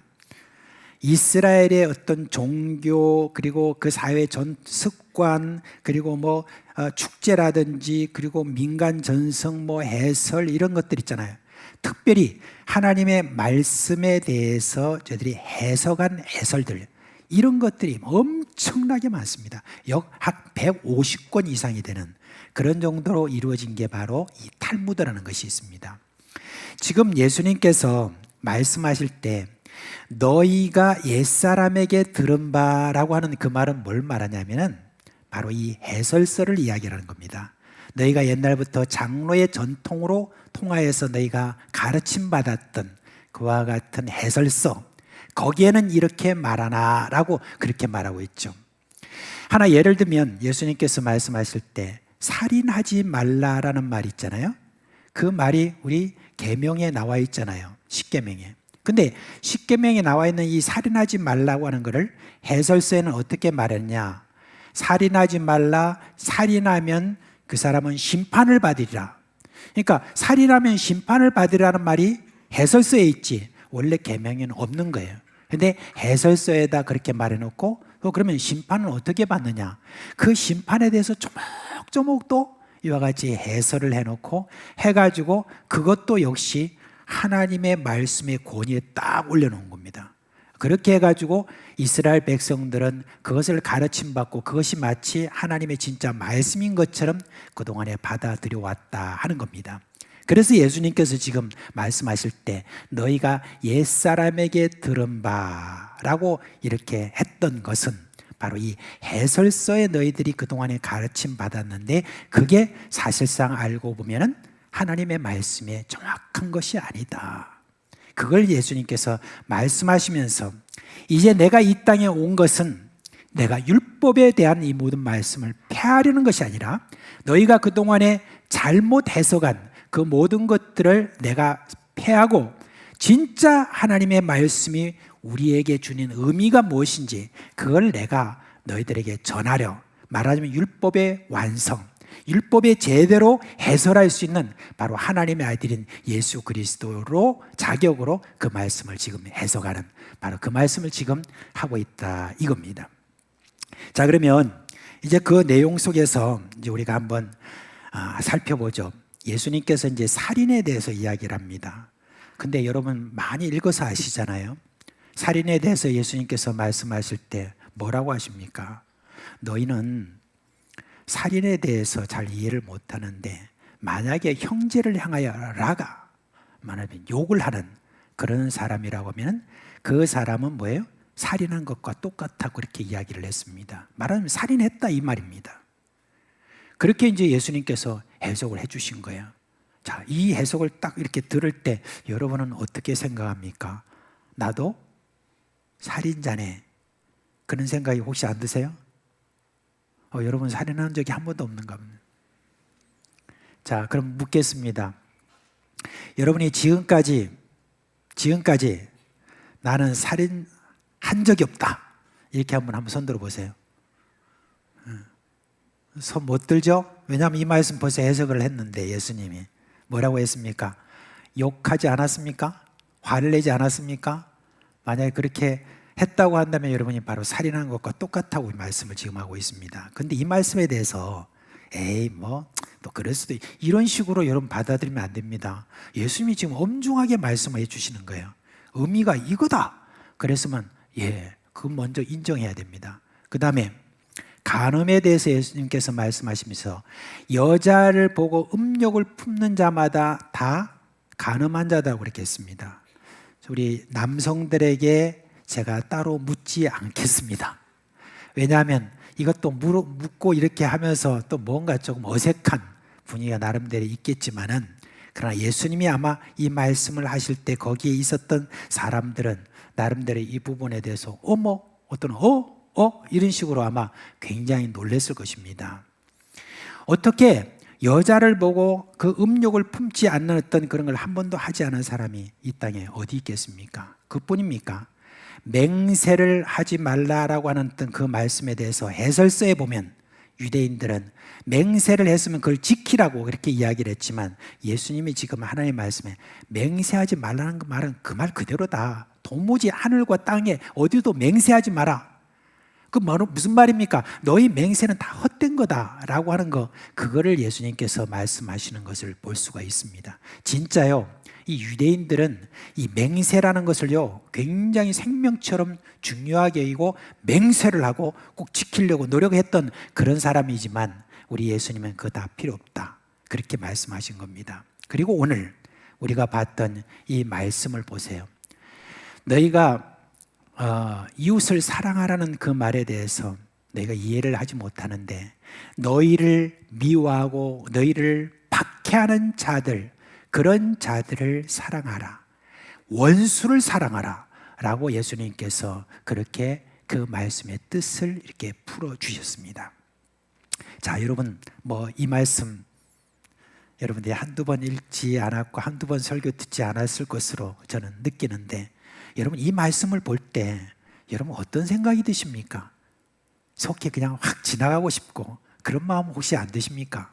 이스라엘의 어떤 종교, 그리고 그 사회 전 습관, 그리고 축제라든지, 그리고 민간 전승, 해설, 이런 것들 있잖아요. 특별히 하나님의 말씀에 대해서 저희들이 해석한 해설들, 이런 것들이 엄청나게 많습니다. 약 150권 이상이 되는 그런 정도로 이루어진 게 바로 이 탈무드라는 것이 있습니다. 지금 예수님께서 말씀하실 때 너희가 옛사람에게 들은 바라고 하는 그 말은 뭘 말하냐면은 바로 이 해설서를 이야기하는 겁니다. 너희가 옛날부터 장로의 전통으로 통하여서 너희가 가르침 받았던 그와 같은 해설서, 거기에는 이렇게 말하나라고 그렇게 말하고 있죠. 하나 예를 들면 예수님께서 말씀하실 때 살인하지 말라라는 말이 있잖아요. 그 말이 우리 계명에 나와 있잖아요. 십계명에. 근데 십계명에 나와 있는 이 살인하지 말라고 하는 것을 해설서에는 어떻게 말했냐? 살인하지 말라, 살인하면 그 사람은 심판을 받으리라. 그러니까 살인하면 심판을 받으리라는 말이 해설서에 있지 원래 계명에는 없는 거예요. 근데 해설서에다 그렇게 말해놓고 또 그러면 심판은 어떻게 받느냐? 그 심판에 대해서 조목조목 또 이와 같이 해설을 해놓고 해가지고 그것도 역시 하나님의 말씀의 권위에 딱 올려놓은 겁니다. 그렇게 해가지고 이스라엘 백성들은 그것을 가르침 받고 그것이 마치 하나님의 진짜 말씀인 것처럼 그동안에 받아들여 왔다 하는 겁니다. 그래서 예수님께서 지금 말씀하실 때 너희가 옛사람에게 들은 바라고 이렇게 했던 것은 바로 이 해설서에 너희들이 그동안에 가르침 받았는데 그게 사실상 알고 보면은 하나님의 말씀에 정확한 것이 아니다. 그걸 예수님께서 말씀하시면서 이제 내가 이 땅에 온 것은 내가 율법에 대한 이 모든 말씀을 폐하려는 것이 아니라 너희가 그동안에 잘못 해석한 그 모든 것들을 내가 폐하고 진짜 하나님의 말씀이 우리에게 주는 의미가 무엇인지 그걸 내가 너희들에게 전하려, 말하자면 율법의 완성, 율법에 제대로 해설할 수 있는 바로 하나님의 아들인 예수 그리스도로 자격으로 그 말씀을 지금 해석하는 바로 그 말씀을 지금 하고 있다 이겁니다. 자, 그러면 이제 그 내용 속에서 이제 우리가 한번 살펴보죠. 예수님께서 이제 살인에 대해서 이야기를 합니다. 근데 여러분 많이 읽어서 아시잖아요. 살인에 대해서 예수님께서 말씀하실 때 뭐라고 하십니까? 너희는 살인에 대해서 잘 이해를 못하는데 만약에 형제를 향하여 라가 말하면 욕을 하는 그런 사람이라고 하면 그 사람은 뭐예요? 살인한 것과 똑같다고 그렇게 이야기를 했습니다. 말하자면 살인했다 이 말입니다. 그렇게 이제 예수님께서 해석을 해주신 거예요. 자, 이 해석을 딱 이렇게 들을 때 여러분은 어떻게 생각합니까? 나도 살인자네. 그런 생각이 혹시 안 드세요? 여러분 살인한 적이 한 번도 없는가 보네. 자, 그럼 묻겠습니다. 여러분이 지금까지 나는 살인한 적이 없다. 이렇게 한번 손 들어 보세요. 손 못 들죠? 왜냐하면 이 말씀 벌써 해석을 했는데 예수님이 뭐라고 했습니까? 욕하지 않았습니까? 화를 내지 않았습니까? 만약에 그렇게 했다고 한다면 여러분이 바로 살인한 것과 똑같다고 말씀을 지금 하고 있습니다. 근데 이 말씀에 대해서 또 그럴 수도 이런 식으로 여러분 받아들이면 안 됩니다. 예수님이 지금 엄중하게 말씀을 해주시는 거예요. 의미가 이거다. 그랬으면 그건 먼저 인정해야 됩니다. 그 다음에 간음에 대해서 예수님께서 말씀하시면서 여자를 보고 음욕을 품는 자마다 다 간음한 자다고 그렇게 했습니다. 우리 남성들에게 제가 따로 묻지 않겠습니다. 왜냐하면 이것도 묻고 이렇게 하면서 또 뭔가 조금 어색한 분위기가 나름대로 있겠지만은 그러나 예수님이 아마 이 말씀을 하실 때 거기에 있었던 사람들은 나름대로 이 부분에 대해서 어머 어떤 이런 식으로 아마 굉장히 놀랐을 것입니다. 어떻게 여자를 보고 그 음욕을 품지 않는 어떤 그런 걸 한 번도 하지 않은 사람이 이 땅에 어디 있겠습니까? 그뿐입니까? 맹세를 하지 말라라고 하는 어떤 그 말씀에 대해서 해설서에 보면 유대인들은 맹세를 했으면 그걸 지키라고 그렇게 이야기를 했지만 예수님이 지금 하나님의 말씀에 맹세하지 말라는 그 말은 그 말 그대로다. 도무지 하늘과 땅에 어디도 맹세하지 마라. 그 말은 무슨 말입니까? 너희 맹세는 다 헛된 거다라고 하는 거, 그거를 예수님께서 말씀하시는 것을 볼 수가 있습니다. 진짜요, 이 유대인들은 이 맹세라는 것을요 굉장히 생명처럼 중요하게 여기고 맹세를 하고 꼭 지키려고 노력했던 그런 사람이지만 우리 예수님은 그거 다 필요 없다, 그렇게 말씀하신 겁니다. 그리고 오늘 우리가 봤던 이 말씀을 보세요. 너희가 이웃을 사랑하라는 그 말에 대해서 너희가 이해를 하지 못하는데, 너희를 미워하고 너희를 박해하는 자들, 그런 자들을 사랑하라, 원수를 사랑하라 라고 예수님께서 그렇게 그 말씀의 뜻을 이렇게 풀어주셨습니다. 자, 여러분 이 말씀 여러분들이 한두 번 읽지 않았고 한두 번 설교 듣지 않았을 것으로 저는 느끼는데, 여러분 이 말씀을 볼 때 여러분 어떤 생각이 드십니까? 속히 그냥 확 지나가고 싶고 그런 마음 혹시 안 드십니까?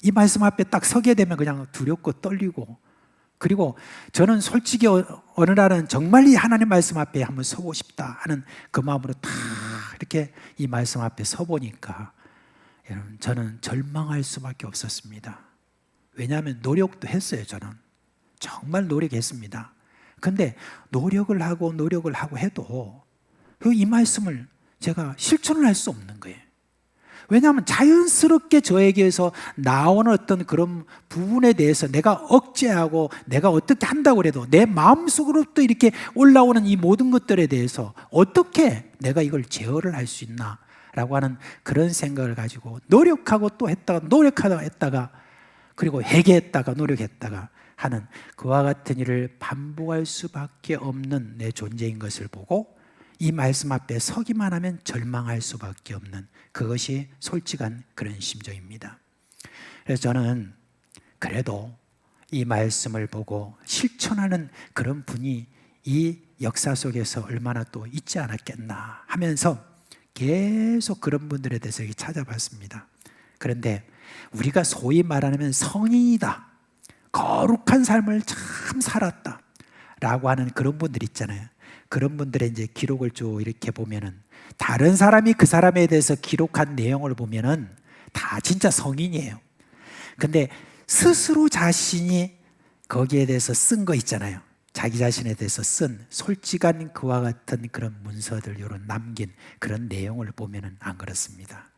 이 말씀 앞에 딱 서게 되면 그냥 두렵고 떨리고, 그리고 저는 솔직히 어느 날은 정말 이 하나님 말씀 앞에 한번 서고 싶다 하는 그 마음으로 다 이렇게 이 말씀 앞에 서보니까 여러분 저는 절망할 수밖에 없었습니다. 왜냐하면 노력도 했어요. 저는 정말 노력했습니다. 근데 노력을 하고 해도 이 말씀을 제가 실천을 할 수 없는 거예요. 왜냐하면 자연스럽게 저에게서 나오는 어떤 그런 부분에 대해서 내가 억제하고 내가 어떻게 한다고 해도 내 마음속으로부터 이렇게 올라오는 이 모든 것들에 대해서 어떻게 내가 이걸 제어를 할 수 있나 라고 하는 그런 생각을 가지고 노력하고 또 했다가 노력하다가 했다가 그리고 회개했다가 노력했다가 하는 그와 같은 일을 반복할 수밖에 없는 내 존재인 것을 보고 이 말씀 앞에 서기만 하면 절망할 수밖에 없는, 그것이 솔직한 그런 심정입니다. 그래서 저는 그래도 이 말씀을 보고 실천하는 그런 분이 이 역사 속에서 얼마나 또 있지 않았겠나 하면서 계속 그런 분들에 대해서 찾아봤습니다. 그런데 우리가 소위 말하면 성인이다, 거룩한 삶을 참 살았다 라고 하는 그런 분들 있잖아요. 그런 분들의 이제 기록을 쭉 이렇게 보면은 다른 사람이 그 사람에 대해서 기록한 내용을 보면은 다 진짜 성인이에요. 근데 스스로 자신이 거기에 대해서 쓴 거 있잖아요. 자기 자신에 대해서 쓴 솔직한 그와 같은 그런 문서들, 이런 남긴 그런 내용을 보면은 안 그렇습니다.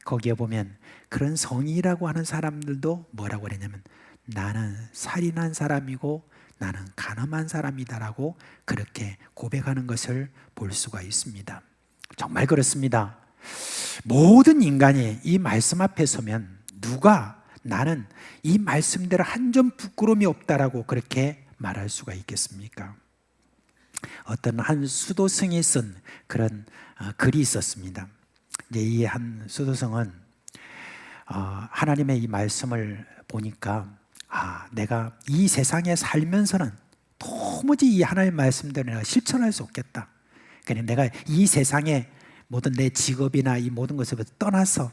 거기에 보면 그런 성인이라고 하는 사람들도 뭐라고 그러냐면 나는 살인한 사람이고 나는 간음한 사람이다라고 그렇게 고백하는 것을 볼 수가 있습니다. 정말 그렇습니다. 모든 인간이 이 말씀 앞에 서면 누가 나는 이 말씀대로 한 점 부끄러움이 없다라고 그렇게 말할 수가 있겠습니까? 어떤 한 수도승이 쓴 그런 글이 있었습니다. 이제 이 한 수도승은 하나님의 이 말씀을 보니까 내가 이 세상에 살면서는 도무지 이 하나님의 말씀대로 내가 실천할 수 없겠다. 그냥 내가 이 세상에 모든 내 직업이나 이 모든 것을 떠나서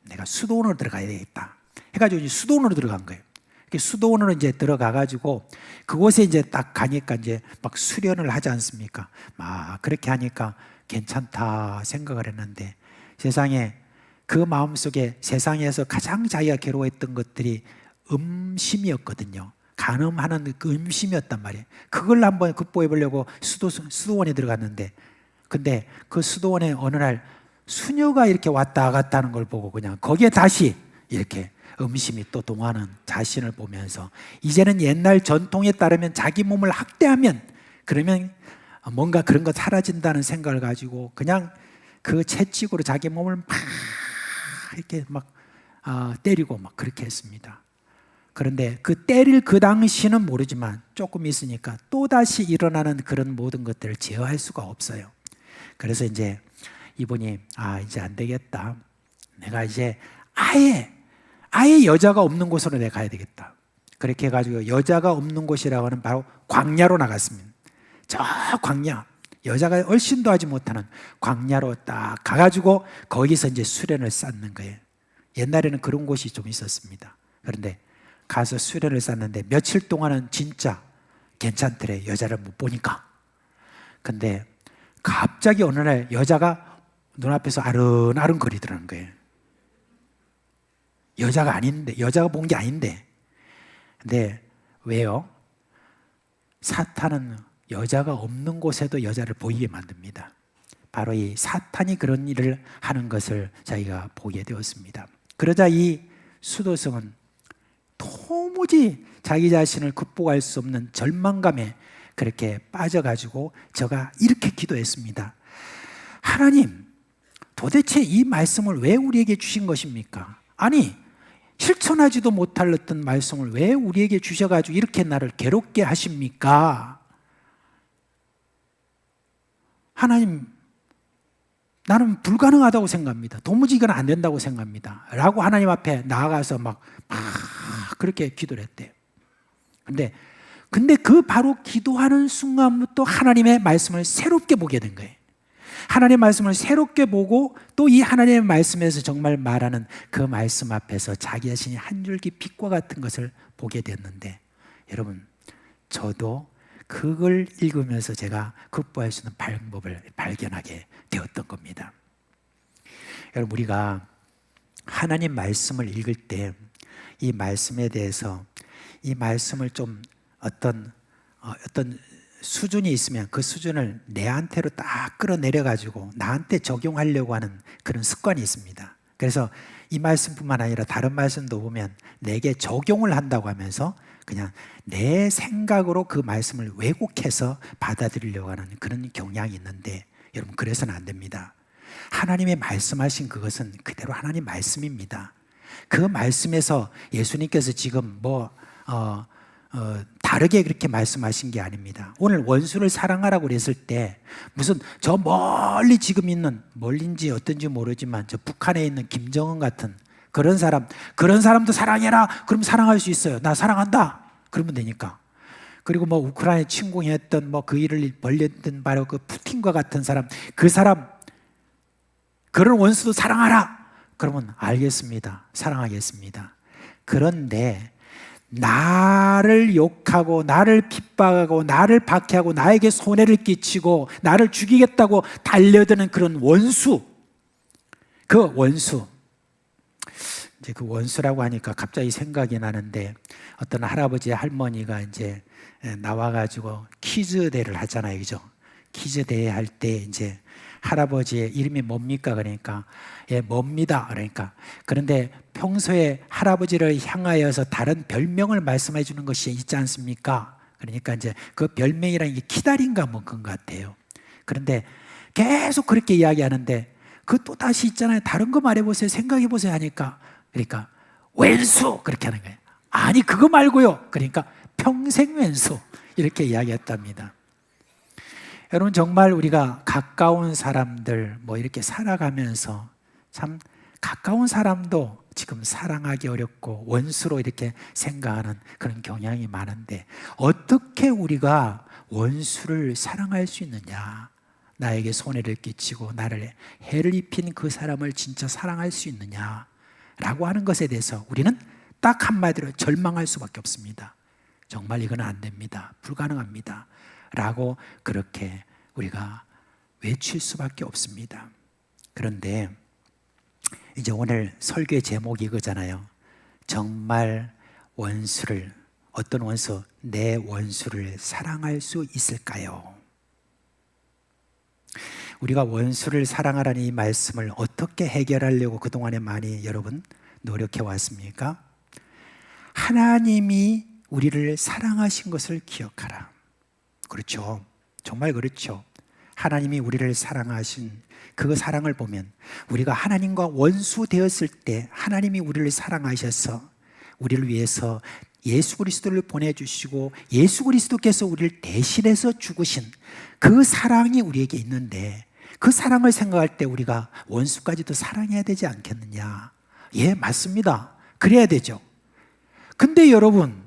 내가 수도원으로 들어가야 되겠다 해가지고 이제 수도원으로 들어간 거예요. 수도원으로 이제 들어가가지고 그곳에 이제 딱 가니까 이제 막 수련을 하지 않습니까? 막 그렇게 하니까 괜찮다 생각을 했는데 세상에 그 마음속에 세상에서 가장 자기가 괴로워했던 것들이 음심이었거든요. 간음하는 그 음심이었단 말이에요. 그걸 한번 극복해 보려고 수도원에 들어갔는데, 근데 그 수도원에 어느 날 수녀가 이렇게 왔다 갔다 하는 걸 보고 그냥 거기에 다시 이렇게 음심이 또 동하는 자신을 보면서 이제는 옛날 전통에 따르면 자기 몸을 학대하면 그러면 뭔가 그런 거 사라진다는 생각을 가지고 그냥 그 채찍으로 자기 몸을 막 이렇게 막 때리고 막 그렇게 했습니다. 그런데 그 때릴 그 당시는 모르지만 조금 있으니까 또다시 일어나는 그런 모든 것들을 제어할 수가 없어요. 그래서 이제 이분이 이제 안 되겠다. 내가 이제 아예 여자가 없는 곳으로 내가 가야 되겠다. 그렇게 해가지고 여자가 없는 곳이라고 하는 바로 광야로 나갔습니다. 저 광야, 여자가 얼씬도 하지 못하는 광야로 딱 가가지고 거기서 이제 수련을 쌓는 거예요. 옛날에는 그런 곳이 좀 있었습니다. 그런데 가서 수련을 쌓는데 며칠 동안은 진짜 괜찮더래, 여자를 못 보니까. 근데 갑자기 어느 날 여자가 눈앞에서 아른아른 거리더라는 거예요. 여자가 아닌데, 여자가 본 게 아닌데. 근데 왜요? 사탄은 여자가 없는 곳에도 여자를 보이게 만듭니다. 바로 이 사탄이 그런 일을 하는 것을 저희가 보게 되었습니다. 그러자 이 수도성은 도무지 자기 자신을 극복할 수 없는 절망감에 그렇게 빠져가지고 저가 이렇게 기도했습니다. 하나님, 도대체 이 말씀을 왜 우리에게 주신 것입니까? 아니, 실천하지도 못할 어떤 말씀을 왜 우리에게 주셔가지고 이렇게 나를 괴롭게 하십니까? 하나님, 나는 불가능하다고 생각합니다. 도무지 이건 안 된다고 생각합니다. 라고 하나님 앞에 나아가서 막 그렇게 기도를 했대요. 근데 그 바로 기도하는 순간부터 하나님의 말씀을 새롭게 보게 된 거예요. 하나님의 말씀을 새롭게 보고 또 이 하나님의 말씀에서 정말 말하는 그 말씀 앞에서 자기 자신이 한 줄기 빛과 같은 것을 보게 됐는데, 여러분, 저도 그걸 읽으면서 제가 극복할 수 있는 방법을 발견하게 되었던 겁니다. 여러분, 우리가 하나님 말씀을 읽을 때 이 말씀에 대해서 이 말씀을 좀 어떤 수준이 있으면 그 수준을 내한테로 딱 끌어내려가지고 나한테 적용하려고 하는 그런 습관이 있습니다. 그래서 이 말씀뿐만 아니라 다른 말씀도 보면 내게 적용을 한다고 하면서 그냥 내 생각으로 그 말씀을 왜곡해서 받아들이려고 하는 그런 경향이 있는데, 여러분, 그래서는 안 됩니다. 하나님의 말씀하신 그것은 그대로 하나님 말씀입니다. 그 말씀에서 예수님께서 지금 다르게 그렇게 말씀하신 게 아닙니다. 오늘 원수를 사랑하라고 그랬을 때 무슨 저 멀리 지금 있는, 멀린지 어떤지 모르지만 저 북한에 있는 김정은 같은 그런 사람도 사랑해라. 그럼 사랑할 수 있어요. 나 사랑한다. 그러면 되니까. 그리고 우크라이나 침공했던 그 일을 벌였던 바로 그 푸틴과 같은 사람, 그런 원수도 사랑하라. 그러면 알겠습니다. 사랑하겠습니다. 그런데 나를 욕하고 나를 핍박하고 나를 박해하고 나에게 손해를 끼치고 나를 죽이겠다고 달려드는 그런 원수, 이제 그 원수라고 하니까 갑자기 생각이 나는데, 어떤 할아버지 할머니가 이제 나와가지고 퀴즈 대회를 하잖아요, 그죠? 퀴즈 대회 할 때 이제 할아버지의 이름이 뭡니까? 그러니까 뭡니다. 그런데 평소에 할아버지를 향하여서 다른 별명을 말씀해 주는 것이 있지 않습니까? 그러니까 이제 그 별명이란 게 키다린가 그런 것 같아요. 그런데 계속 그렇게 이야기하는데 또다시 있잖아요. 다른 거 말해보세요. 생각해보세요 하니까, 그러니까 왼수 그렇게 하는 거예요. 아니, 그거 말고요. 그러니까 평생 왼수 이렇게 이야기했답니다. 여러분, 정말 우리가 가까운 사람들 이렇게 살아가면서 참 가까운 사람도 지금 사랑하기 어렵고 원수로 이렇게 생각하는 그런 경향이 많은데, 어떻게 우리가 원수를 사랑할 수 있느냐? 나에게 손해를 끼치고 나를 해를 입힌 그 사람을 진짜 사랑할 수 있느냐? 라고 하는 것에 대해서 우리는 딱 한마디로 절망할 수밖에 없습니다. 정말 이건 안 됩니다. 불가능합니다. 라고 그렇게 우리가 외칠 수밖에 없습니다. 그런데 이제 오늘 설교의 제목이 이거잖아요. 정말 어떤 원수, 내 원수를 사랑할 수 있을까요? 우리가 원수를 사랑하라는 이 말씀을 어떻게 해결하려고 그동안에 많이 여러분 노력해 왔습니까? 하나님이 우리를 사랑하신 것을 기억하라. 그렇죠. 정말 그렇죠. 하나님이 우리를 사랑하신 그 사랑을 보면 우리가 하나님과 원수 되었을 때 하나님이 우리를 사랑하셔서 우리를 위해서 예수 그리스도를 보내주시고 예수 그리스도께서 우리를 대신해서 죽으신 그 사랑이 우리에게 있는데 그 사랑을 생각할 때 우리가 원수까지도 사랑해야 되지 않겠느냐? 예, 맞습니다. 그래야 되죠. 근데 여러분,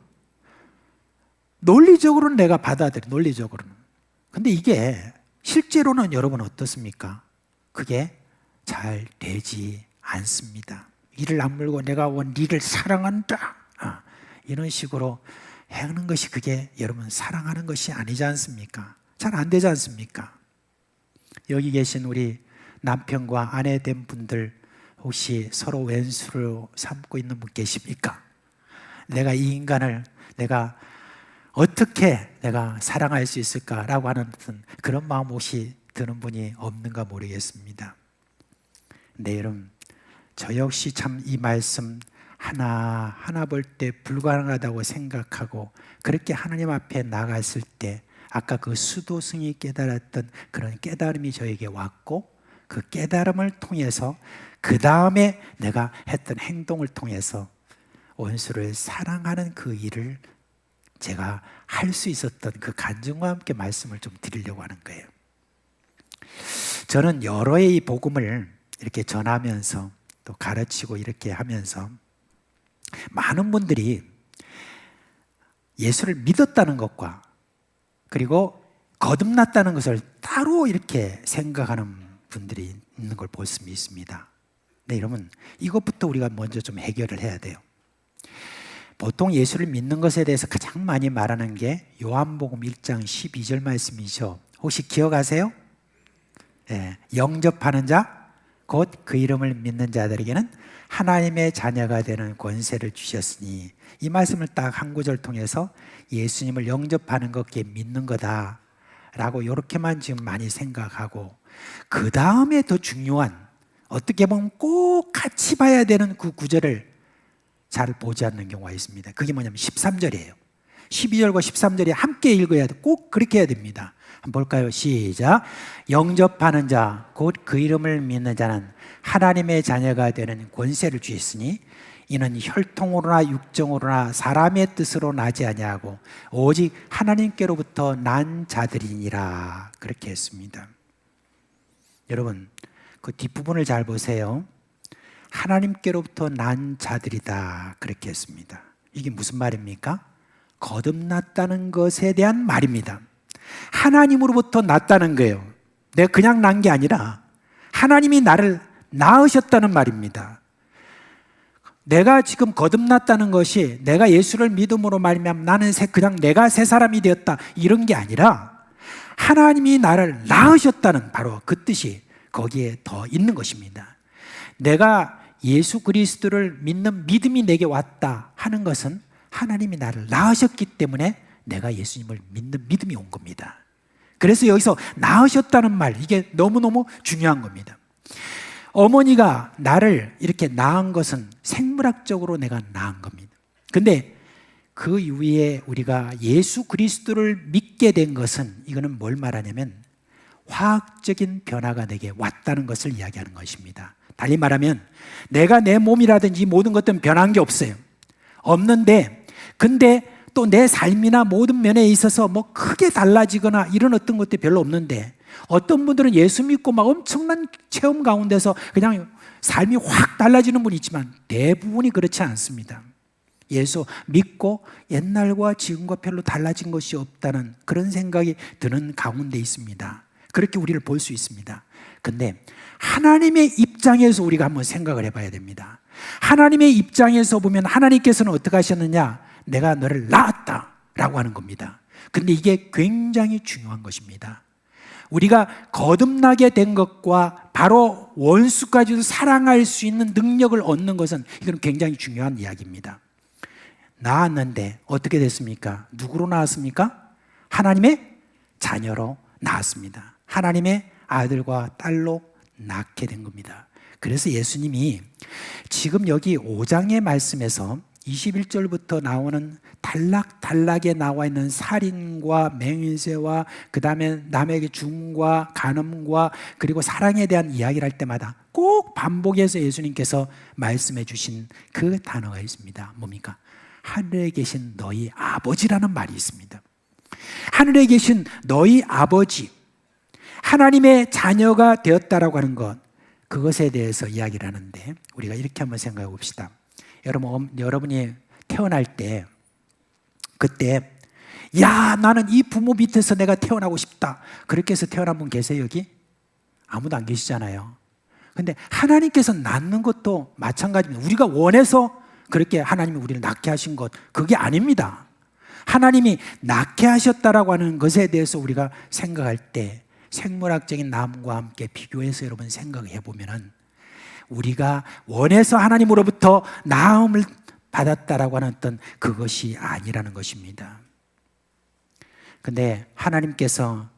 논리적으로는 내가 받아들여, 논리적으로는. 근데 이게 실제로는 여러분 어떻습니까? 그게 잘 되지 않습니다. 이를 악물고 내가 니를 사랑한다. 이런 식으로 하는 것이 그게 여러분 사랑하는 것이 아니지 않습니까? 잘 안 되지 않습니까? 여기 계신 우리 남편과 아내 된 분들 혹시 서로 왼수를 삼고 있는 분 계십니까? 내가 이 인간을 내가 어떻게 내가 사랑할 수 있을까라고 하는 그런 마음 혹시 드는 분이 없는가 모르겠습니다. 근데 여러분, 저 역시 참 이 말씀 하나 볼 때 불가능하다고 생각하고 그렇게 하나님 앞에 나갔을 때 아까 그 수도승이 깨달았던 그런 깨달음이 저에게 왔고 그 깨달음을 통해서 그 다음에 내가 했던 행동을 통해서 원수를 사랑하는 그 일을 제가 할 수 있었던 그 간증과 함께 말씀을 좀 드리려고 하는 거예요. 저는 여러 해 이 복음을 이렇게 전하면서 또 가르치고 이렇게 하면서 많은 분들이 예수를 믿었다는 것과 그리고 거듭났다는 것을 따로 이렇게 생각하는 분들이 있는 걸 볼 수 있습니다. 네, 여러분, 이것부터 우리가 먼저 좀 해결을 해야 돼요. 보통 예수를 믿는 것에 대해서 가장 많이 말하는 게 요한복음 1장 12절 말씀이죠. 혹시 기억하세요? 네, 영접하는 자, 곧 그 이름을 믿는 자들에게는 하나님의 자녀가 되는 권세를 주셨으니, 이 말씀을 딱 한 구절 통해서 예수님을 영접하는 것께 믿는 거다 라고 이렇게만 지금 많이 생각하고, 그 다음에 더 중요한, 어떻게 보면 꼭 같이 봐야 되는 그 구절을 잘 보지 않는 경우가 있습니다. 그게 뭐냐면 13절이에요 12절과 13절이 함께 읽어야 돼. 꼭 그렇게 해야 됩니다. 한번 볼까요? 시작. 영접하는 자, 곧 그 이름을 믿는 자는 하나님의 자녀가 되는 권세를 주셨으니 이는 혈통으로나 육정으로나 사람의 뜻으로 나지 아니하고 오직 하나님께로부터 난 자들이니라. 그렇게 했습니다. 여러분, 그 뒷부분을 잘 보세요. 하나님께로부터 난 자들이다. 그렇게 했습니다. 이게 무슨 말입니까? 거듭났다는 것에 대한 말입니다. 하나님으로부터 났다는 거예요. 내가 그냥 난 게 아니라 하나님이 나를 낳으셨다는 말입니다. 내가 지금 거듭났다는 것이 내가 예수를 믿음으로 말미암아 나는 그냥 내가 새 사람이 되었다 이런 게 아니라 하나님이 나를 낳으셨다는 바로 그 뜻이 거기에 더 있는 것입니다. 내가 예수 그리스도를 믿는 믿음이 내게 왔다 하는 것은 하나님이 나를 낳으셨기 때문에 내가 예수님을 믿는 믿음이 온 겁니다. 그래서 여기서 낳으셨다는 말, 이게 너무너무 중요한 겁니다. 어머니가 나를 이렇게 낳은 것은 생물학적으로 내가 낳은 겁니다. 근데 그 이후에 우리가 예수 그리스도를 믿게 된 것은, 이거는 뭘 말하냐면 화학적인 변화가 내게 왔다는 것을 이야기하는 것입니다. 달리 말하면 내가 내 몸이라든지 모든 것들은 변한 게 없어요. 없는데, 근데 또 내 삶이나 모든 면에 있어서 뭐 크게 달라지거나 이런 어떤 것들이 별로 없는데, 어떤 분들은 예수 믿고 막 엄청난 체험 가운데서 그냥 삶이 확 달라지는 분이 있지만 대부분이 그렇지 않습니다. 예수 믿고 옛날과 지금과 별로 달라진 것이 없다는 그런 생각이 드는 가운데 있습니다. 그렇게 우리를 볼 수 있습니다. 근데 하나님의 입장에서 우리가 한번 생각을 해봐야 됩니다. 하나님의 입장에서 보면 하나님께서는 어떻게 하셨느냐? 내가 너를 낳았다 라고 하는 겁니다. 근데 이게 굉장히 중요한 것입니다. 우리가 거듭나게 된 것과 바로 원수까지도 사랑할 수 있는 능력을 얻는 것은, 이건 굉장히 중요한 이야기입니다. 낳았는데 어떻게 됐습니까? 누구로 낳았습니까? 하나님의 자녀로 낳았습니다. 하나님의 아들과 딸로 낳게 된 겁니다. 그래서 예수님이 지금 여기 5장의 말씀에서 21절부터 나오는 단락단락에 나와 있는 살인과 맹인죄와 그 다음에 남에게 죽음과 간음과 그리고 사랑에 대한 이야기를 할 때마다 꼭 반복해서 예수님께서 말씀해 주신 그 단어가 있습니다. 뭡니까? 하늘에 계신 너희 아버지라는 말이 있습니다. 하늘에 계신 너희 아버지, 하나님의 자녀가 되었다라고 하는 것, 그것에 대해서 이야기를 하는데 우리가 이렇게 한번 생각해 봅시다. 여러분이 태어날 때 그때 야 나는 이 부모 밑에서 내가 태어나고 싶다 그렇게 해서 태어난 분 계세요 여기? 아무도 안 계시잖아요. 근데 하나님께서 낳는 것도 마찬가지입니다. 우리가 원해서 그렇게 하나님이 우리를 낳게 하신 것 그게 아닙니다. 하나님이 낳게 하셨다라고 하는 것에 대해서 우리가 생각할 때 생물학적인 나음과 함께 비교해서 여러분 생각해 보면은 우리가 원해서 하나님으로부터 나음을 받았다라고 하는 어떤 그것이 아니라는 것입니다. 근데 하나님께서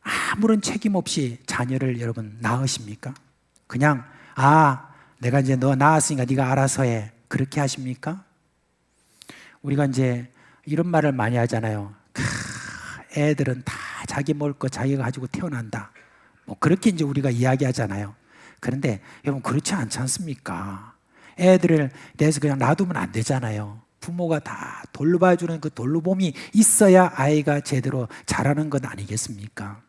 아무런 책임 없이 자녀를 여러분 낳으십니까? 그냥 내가 이제 너 낳았으니까 네가 알아서 해 그렇게 하십니까? 우리가 이제 이런 말을 많이 하잖아요. 애들은 다 자기 먹을 거 자기가 가지고 태어난다. 뭐 그렇게 이제 우리가 이야기하잖아요. 그런데 여러분 그렇지 않지 않습니까? 애들을 대해서 그냥 놔두면 안 되잖아요. 부모가 다 돌봐주는 그 돌봄이 있어야 아이가 제대로 자라는 것 아니겠습니까?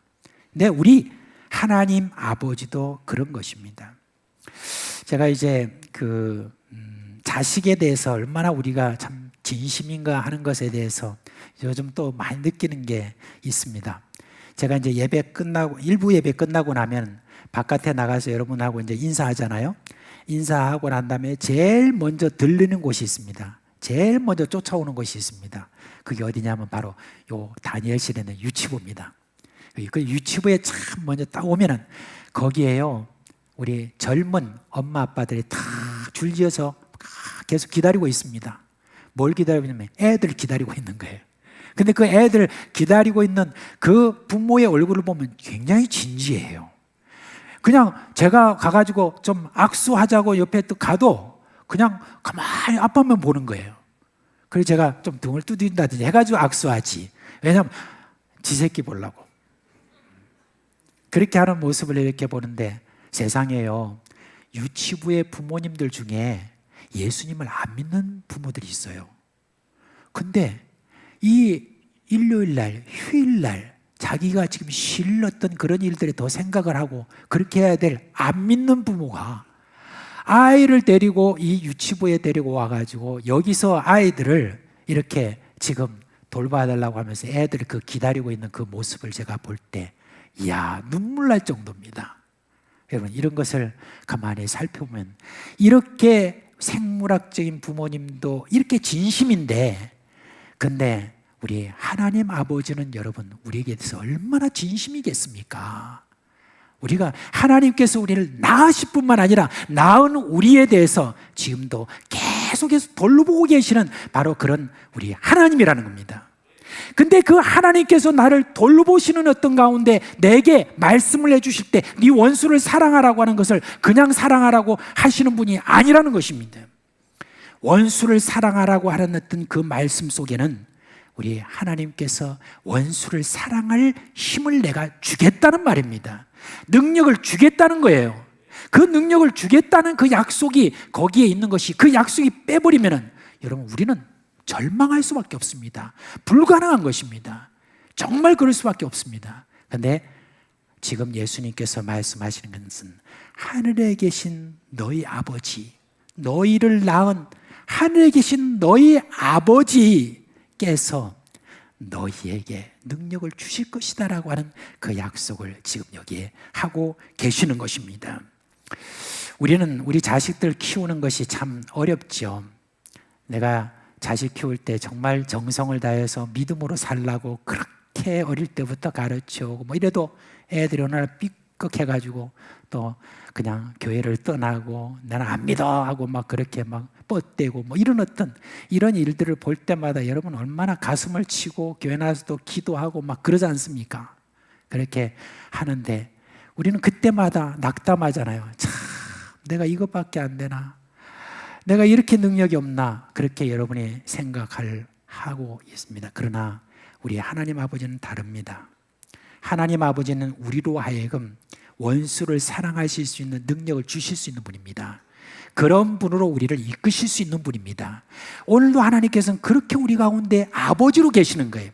근데 우리 하나님 아버지도 그런 것입니다. 제가 이제 자식에 대해서 얼마나 우리가 참 진심인가 하는 것에 대해서 요즘 또 많이 느끼는 게 있습니다. 제가 이제 일부 예배 끝나고 나면 바깥에 나가서 여러분하고 이제 인사하잖아요. 인사하고 난 다음에 제일 먼저 들르는 곳이 있습니다. 제일 먼저 쫓아오는 곳이 있습니다. 그게 어디냐면 바로 요 다니엘실에 있는 유치부입니다. 그 유치부에 참 먼저 딱 오면은 거기에요. 우리 젊은 엄마 아빠들이 다 줄지어서 계속 기다리고 있습니다. 뭘 기다리고 있냐면 애들 기다리고 있는 거예요. 근데 그 애들 기다리고 있는 그 부모의 얼굴을 보면 굉장히 진지해요. 그냥 제가 가가지고 좀 악수하자고 옆에 또 가도 그냥 가만히 아빠만 보는 거예요. 그래서 제가 좀 등을 두드린다든지 해가지고 악수하지. 왜냐하면 지 새끼 보려고. 그렇게 하는 모습을 이렇게 보는데 세상에요. 유치부의 부모님들 중에 예수님을 안 믿는 부모들이 있어요. 근데 이 일요일날, 휴일날 자기가 지금 실렀던 그런 일들에 더 생각을 하고 그렇게 해야 될 안 믿는 부모가 아이를 데리고 이 유치부에 데리고 와가지고 여기서 아이들을 이렇게 지금 돌봐달라고 하면서 애들이 그 기다리고 있는 그 모습을 제가 볼 때 이야 눈물 날 정도입니다. 여러분 이런 것을 가만히 살펴보면 이렇게 생물학적인 부모님도 이렇게 진심인데 근데 우리 하나님 아버지는 여러분 우리에게 대해서 얼마나 진심이겠습니까? 우리가 하나님께서 우리를 낳으실 뿐만 아니라 낳은 우리에 대해서 지금도 계속해서 돌보고 계시는 바로 그런 우리 하나님이라는 겁니다. 근데 그 하나님께서 나를 돌보시는 어떤 가운데 내게 말씀을 해주실 때 네 원수를 사랑하라고 하는 것을 그냥 사랑하라고 하시는 분이 아니라는 것입니다. 원수를 사랑하라고 하는 어떤 그 말씀 속에는 우리 하나님께서 원수를 사랑할 힘을 내가 주겠다는 말입니다. 능력을 주겠다는 거예요. 그 능력을 주겠다는 그 약속이 거기에 있는 것이 그 약속이 빼버리면은 여러분 우리는 절망할 수밖에 없습니다. 불가능한 것입니다. 정말 그럴 수밖에 없습니다. 그런데 지금 예수님께서 말씀하시는 것은 하늘에 계신 너희 아버지, 너희를 낳은 하늘에 계신 너희 아버지께서 너희에게 능력을 주실 것이다라고 하는 그 약속을 지금 여기에 하고 계시는 것입니다. 우리는 우리 자식들 키우는 것이 참 어렵죠. 내가 자식 키울 때 정말 정성을 다해서 믿음으로 살라고 그렇게 어릴 때부터 가르쳐오고 뭐 이래도 애들이 어느 날 삐걱해가지고 또 그냥 교회를 떠나고 나는 안 믿어 하고 막 그렇게 막 뻗대고 뭐 이런 일들을 볼 때마다 여러분 얼마나 가슴을 치고 교회 나와서도 기도하고 막 그러지 않습니까? 그렇게 하는데 우리는 그때마다 낙담하잖아요. 참 내가 이것밖에 안 되나? 내가 이렇게 능력이 없나? 그렇게 여러분이 생각을 하고 있습니다. 그러나 우리 하나님 아버지는 다릅니다. 하나님 아버지는 우리로 하여금 원수를 사랑하실 수 있는 능력을 주실 수 있는 분입니다. 그런 분으로 우리를 이끄실 수 있는 분입니다. 오늘도 하나님께서는 그렇게 우리 가운데 아버지로 계시는 거예요.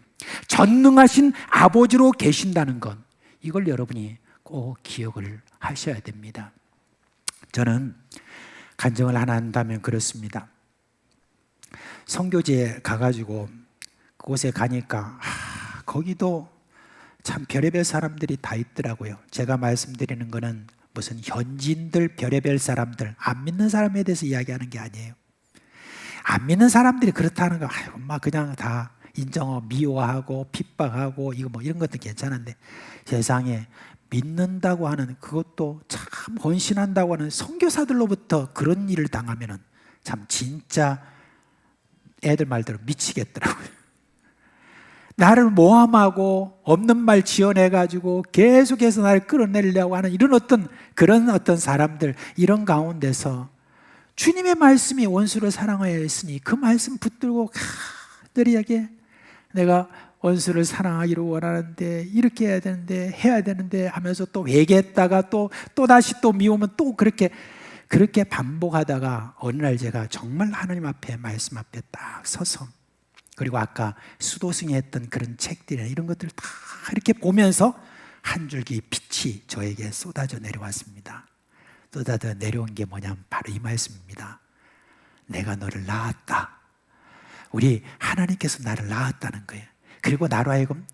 전능하신 아버지로 계신다는 것, 이걸 여러분이 꼭 기억을 하셔야 됩니다. 저는 간증을 하나 한다면 그렇습니다. 선교지에 가가지고 그곳에 가니까 거기도 참 별의별 사람들이 다 있더라고요. 제가 말씀드리는 거는 무슨 현지인들, 별의별 사람들, 안 믿는 사람에 대해서 이야기하는 게 아니에요. 안 믿는 사람들이 그렇다는 거, 엄마 그냥 다 인정하고 미워하고 핍박하고 이거 뭐 이런 것도 괜찮은데, 세상에 믿는다고 하는, 그것도 참 헌신한다고 하는 선교사들로부터 그런 일을 당하면은 참 진짜 애들 말대로 미치겠더라고요. 나를 모함하고 없는 말 지어내가지고 계속해서 나를 끌어내려고 하는 이런 어떤 사람들, 이런 가운데서 주님의 말씀이 원수를 사랑하여 했으니 그 말씀 붙들고 그들에게 내가 원수를 사랑하기를 원하는데 이렇게 해야 되는데 하면서 또 회개했다가 또 다시 또 미우면 또 그렇게 반복하다가 어느 날 제가 정말 하나님 앞에, 말씀 앞에 딱 서서, 그리고 아까 수도승이 했던 그런 책들이나 이런 것들을 다 이렇게 보면서 한 줄기 빛이 저에게 쏟아져 내려왔습니다. 쏟아져 내려온 게 뭐냐면 바로 이 말씀입니다. 내가 너를 낳았다. 우리 하나님께서 나를 낳았다는 거예요. 그리고 나로 하여금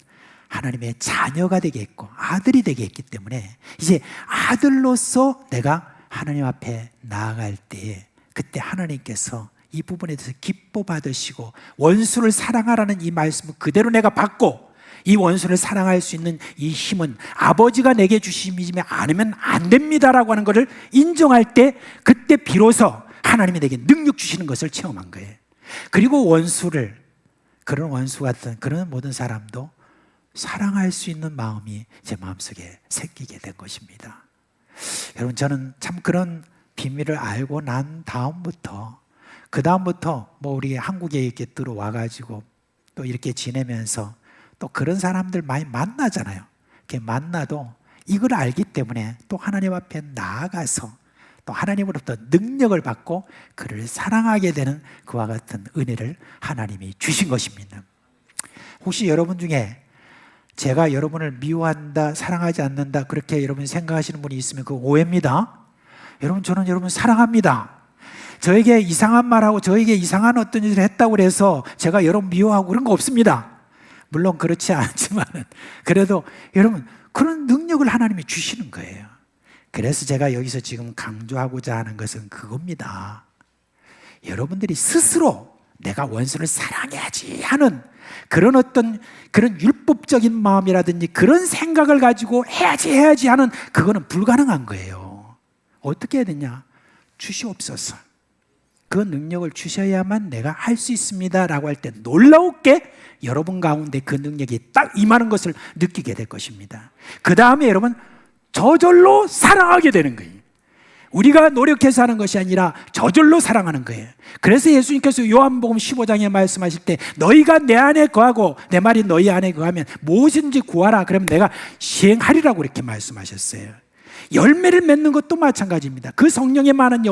하나님의 자녀가 되게 했고 아들이 되게 했기 때문에 이제 아들로서 내가 하나님 앞에 나아갈 때에 그때 하나님께서 이 부분에 대해서 기뻐 받으시고 원수를 사랑하라는 이 말씀을 그대로 내가 받고 이 원수를 사랑할 수 있는 이 힘은 아버지가 내게 주시지 않으면 안 됩니다라고 하는 것을 인정할 때 그때 비로소 하나님이 내게 능력 주시는 것을 체험한 거예요. 그리고 그런 원수 같은 그런 모든 사람도 사랑할 수 있는 마음이 제 마음속에 새기게 된 것입니다. 여러분, 저는 참 그런 비밀을 알고 난 다음부터 뭐 우리 한국에 이렇게 들어와가지고 또 이렇게 지내면서 또 그런 사람들 많이 만나잖아요. 이렇게 만나도 이걸 알기 때문에 또 하나님 앞에 나아가서 또 하나님으로부터 능력을 받고 그를 사랑하게 되는 그와 같은 은혜를 하나님이 주신 것입니다. 혹시 여러분 중에 제가 여러분을 미워한다, 사랑하지 않는다 그렇게 여러분이 생각하시는 분이 있으면 그거 오해입니다. 여러분, 저는 여러분 사랑합니다. 저에게 이상한 말하고 저에게 이상한 어떤 일을 했다고 해서 제가 여러분 미워하고 그런 거 없습니다. 물론 그렇지 않지만 그래도 여러분 그런 능력을 하나님이 주시는 거예요. 그래서 제가 여기서 지금 강조하고자 하는 것은 그겁니다. 여러분들이 스스로 내가 원수를 사랑해야지 하는 그런 율법적인 마음이라든지 그런 생각을 가지고 해야지 하는 그거는 불가능한 거예요. 어떻게 해야 되냐? 주시옵소서. 그 능력을 주셔야만 내가 할 수 있습니다 라고 할 때 놀라웠게 여러분 가운데 그 능력이 딱 임하는 것을 느끼게 될 것입니다. 그 다음에 여러분 저절로 사랑하게 되는 거예요. 우리가 노력해서 하는 것이 아니라 저절로 사랑하는 거예요. 그래서 예수님께서 요한복음 15장에 말씀하실 때 너희가 내 안에 거하고 내 말이 너희 안에 거하면 무엇인지 구하라 그러면 내가 시행하리라고 이렇게 말씀하셨어요. 열매를 맺는 것도 마찬가지입니다. 그 성령의 많은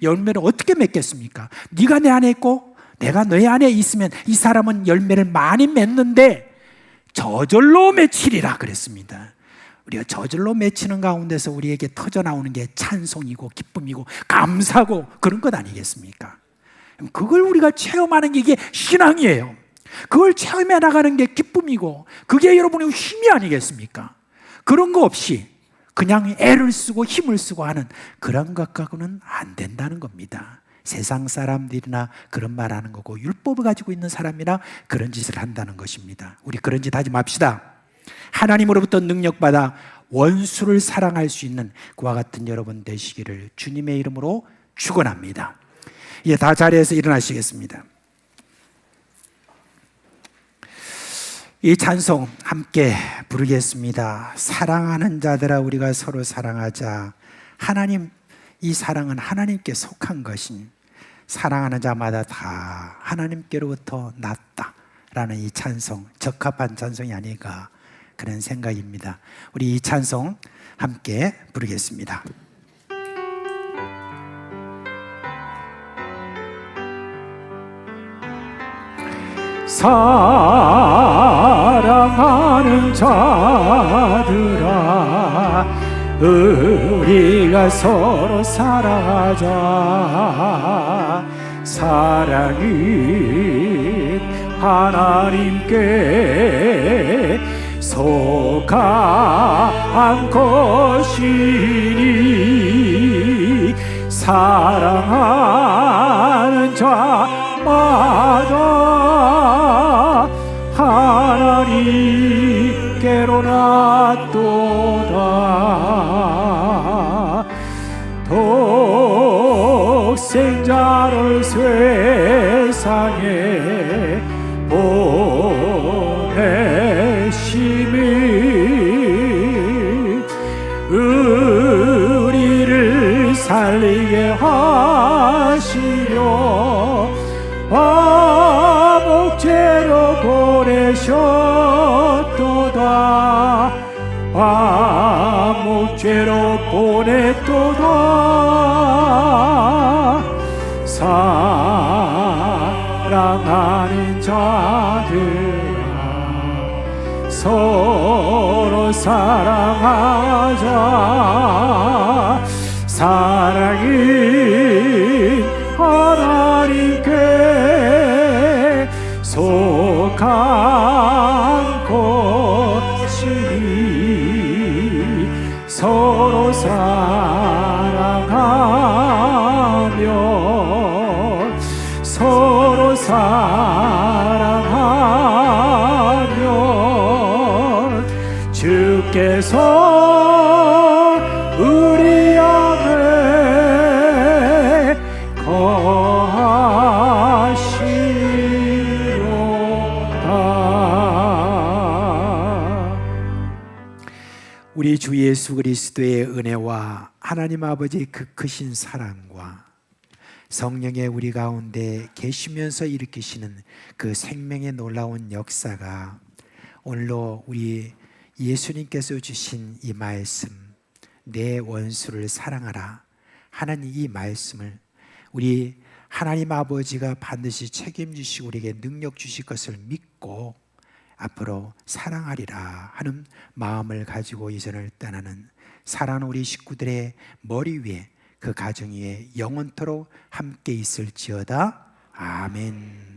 열매를 어떻게 맺겠습니까? 네가 내 안에 있고 내가 너희 안에 있으면 이 사람은 열매를 많이 맺는데 저절로 맺히리라 그랬습니다. 우리가 저절로 맺히는 가운데서 우리에게 터져나오는 게 찬송이고 기쁨이고 감사고 그런 것 아니겠습니까? 그걸 우리가 체험하는 게 이게 신앙이에요. 그걸 체험해 나가는 게 기쁨이고 그게 여러분의 힘이 아니겠습니까? 그런 거 없이 그냥 애를 쓰고 힘을 쓰고 하는 그런 것 갖고는 안 된다는 겁니다. 세상 사람들이나 그런 말 하는 거고 율법을 가지고 있는 사람이나 그런 짓을 한다는 것입니다. 우리 그런 짓 하지 맙시다. 하나님으로부터 능력받아 원수를 사랑할 수 있는 그와 같은 여러분 되시기를 주님의 이름으로 축원합니다. 이제 다 자리에서 일어나시겠습니다. 이 찬송 함께 부르겠습니다. 사랑하는 자들아 우리가 서로 사랑하자. 하나님, 이 사랑은 하나님께 속한 것이니 사랑하는 자마다 다 하나님께로부터 났다라는 이 찬송, 적합한 찬송이 아닐까 그런 생각입니다. 우리 이 찬송 함께 부르겠습니다. 사랑하는 자들아, 우리가 서로 사랑하자. 사랑은 하나님께 속한 것이니 사랑하는 자마다 하나님께로 낫도다. 독생자를 세상에 보내심은 우리를 살리게 하시려 목재로 보내셨도다. 목재로 보냈도다. 사랑하는 자들아, 서로 사랑하자. 사랑은 하나님께 속한 것이니 서로 사랑하며 서로 사랑하며 주께서 우리 안에 우리 주 예수 그리스도의 은혜와 하나님 아버지의 그 크신 사랑과 성령의 우리 가운데 계시면서 일으키시는 그 생명의 놀라운 역사가 오늘로 우리 예수님께서 주신 이 말씀, 내 원수를 사랑하라 하는 이 말씀을 우리 하나님 아버지가 반드시 책임지시고 우리에게 능력 주실 것을 믿고 앞으로 사랑하리라 하는 마음을 가지고 이전을 떠나는 사랑하는 우리 식구들의 머리 위에, 그 가정 위에 영원토록 함께 있을지어다. 아멘.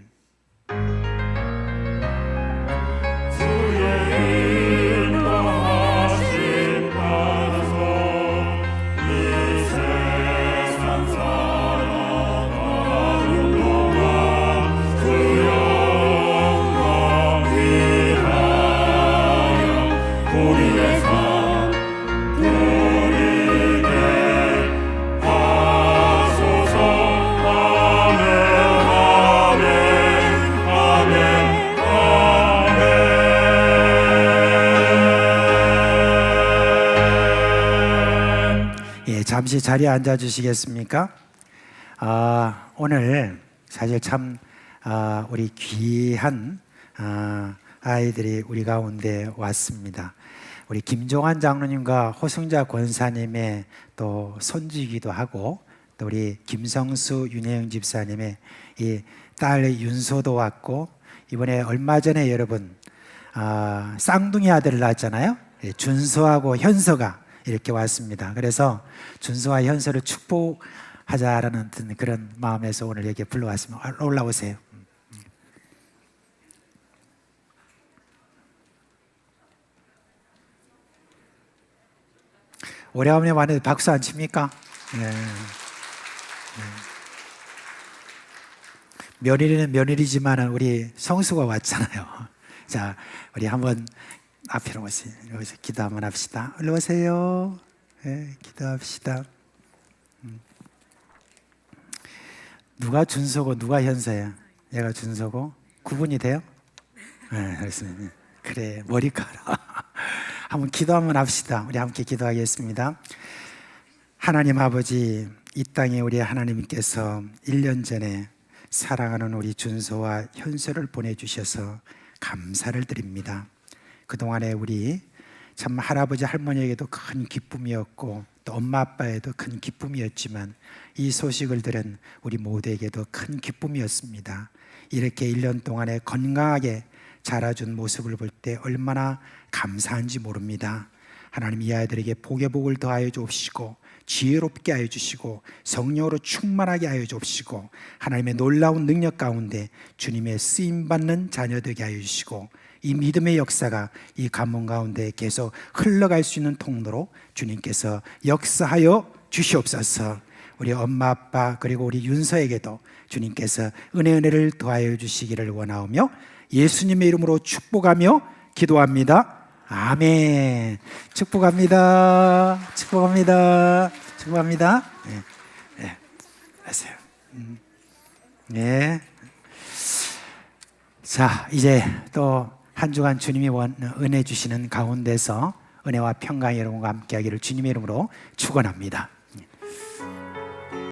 잠시 자리에 앉아 주시겠습니까? 오늘 사실 참 우리 귀한 아이들이 우리 가운데 왔습니다. 우리 김종환 장로님과 호승자 권사님의 또 손주이기도 하고, 또 우리 김성수 윤혜영 집사님의 이 딸 윤소도 왔고, 이번에 얼마 전에 여러분 쌍둥이 아들을 낳았잖아요. 준서하고 현서가 이렇게 왔습니다. 그래서 준서와 현서를 축복하자라는 그런 마음에서 오늘 여기 불러왔습니다. 올라오세요. 오래간만에 왔는데 박수 안 칩니까? 네. 며느리는 며느리지만 우리 성수가 왔잖아요. 자, 우리 한번 앞으로 오세요. 여기서 기도 한번 합시다. 일로 오세요. 네, 기도합시다. 누가 준서고 누가 현서야? 얘가 준서고 구분이 돼요? 네, 알겠습니다. 그래, 머리카락. 한번 기도 한번 합시다. 우리 함께 기도하겠습니다. 하나님 아버지, 이 땅에 우리 하나님께서 1년 전에 사랑하는 우리 준서와 현서를 보내주셔서 감사를 드립니다. 그동안에 우리 참 할아버지 할머니에게도 큰 기쁨이었고 또 엄마 아빠에도 큰 기쁨이었지만 이 소식을 들은 우리 모두에게도 큰 기쁨이었습니다. 이렇게 1년 동안에 건강하게 자라준 모습을 볼 때 얼마나 감사한지 모릅니다. 하나님 이 아이들에게 복의 복을 더하여 주옵시고 지혜롭게 하여 주시고 성령으로 충만하게 하여 주옵시고 하나님의 놀라운 능력 가운데 주님의 쓰임받는 자녀 되게 하여 주시고 이 믿음의 역사가 이 가문 가운데 계속 흘러갈 수 있는 통로로 주님께서 역사하여 주시옵소서. 우리 엄마 아빠 그리고 우리 윤서에게도 주님께서 은혜를 더하여 주시기를 원하오며 예수님의 이름으로 축복하며 기도합니다. 아멘. 축복합니다. 축복합니다. 축복합니다. 네, 네, 하세요. 네. 자, 이제 또 한 주간 주님이 은혜 주시는 가운데서 은혜와 평강이 여러분과 함께하기를 주님의 이름으로 축원합니다.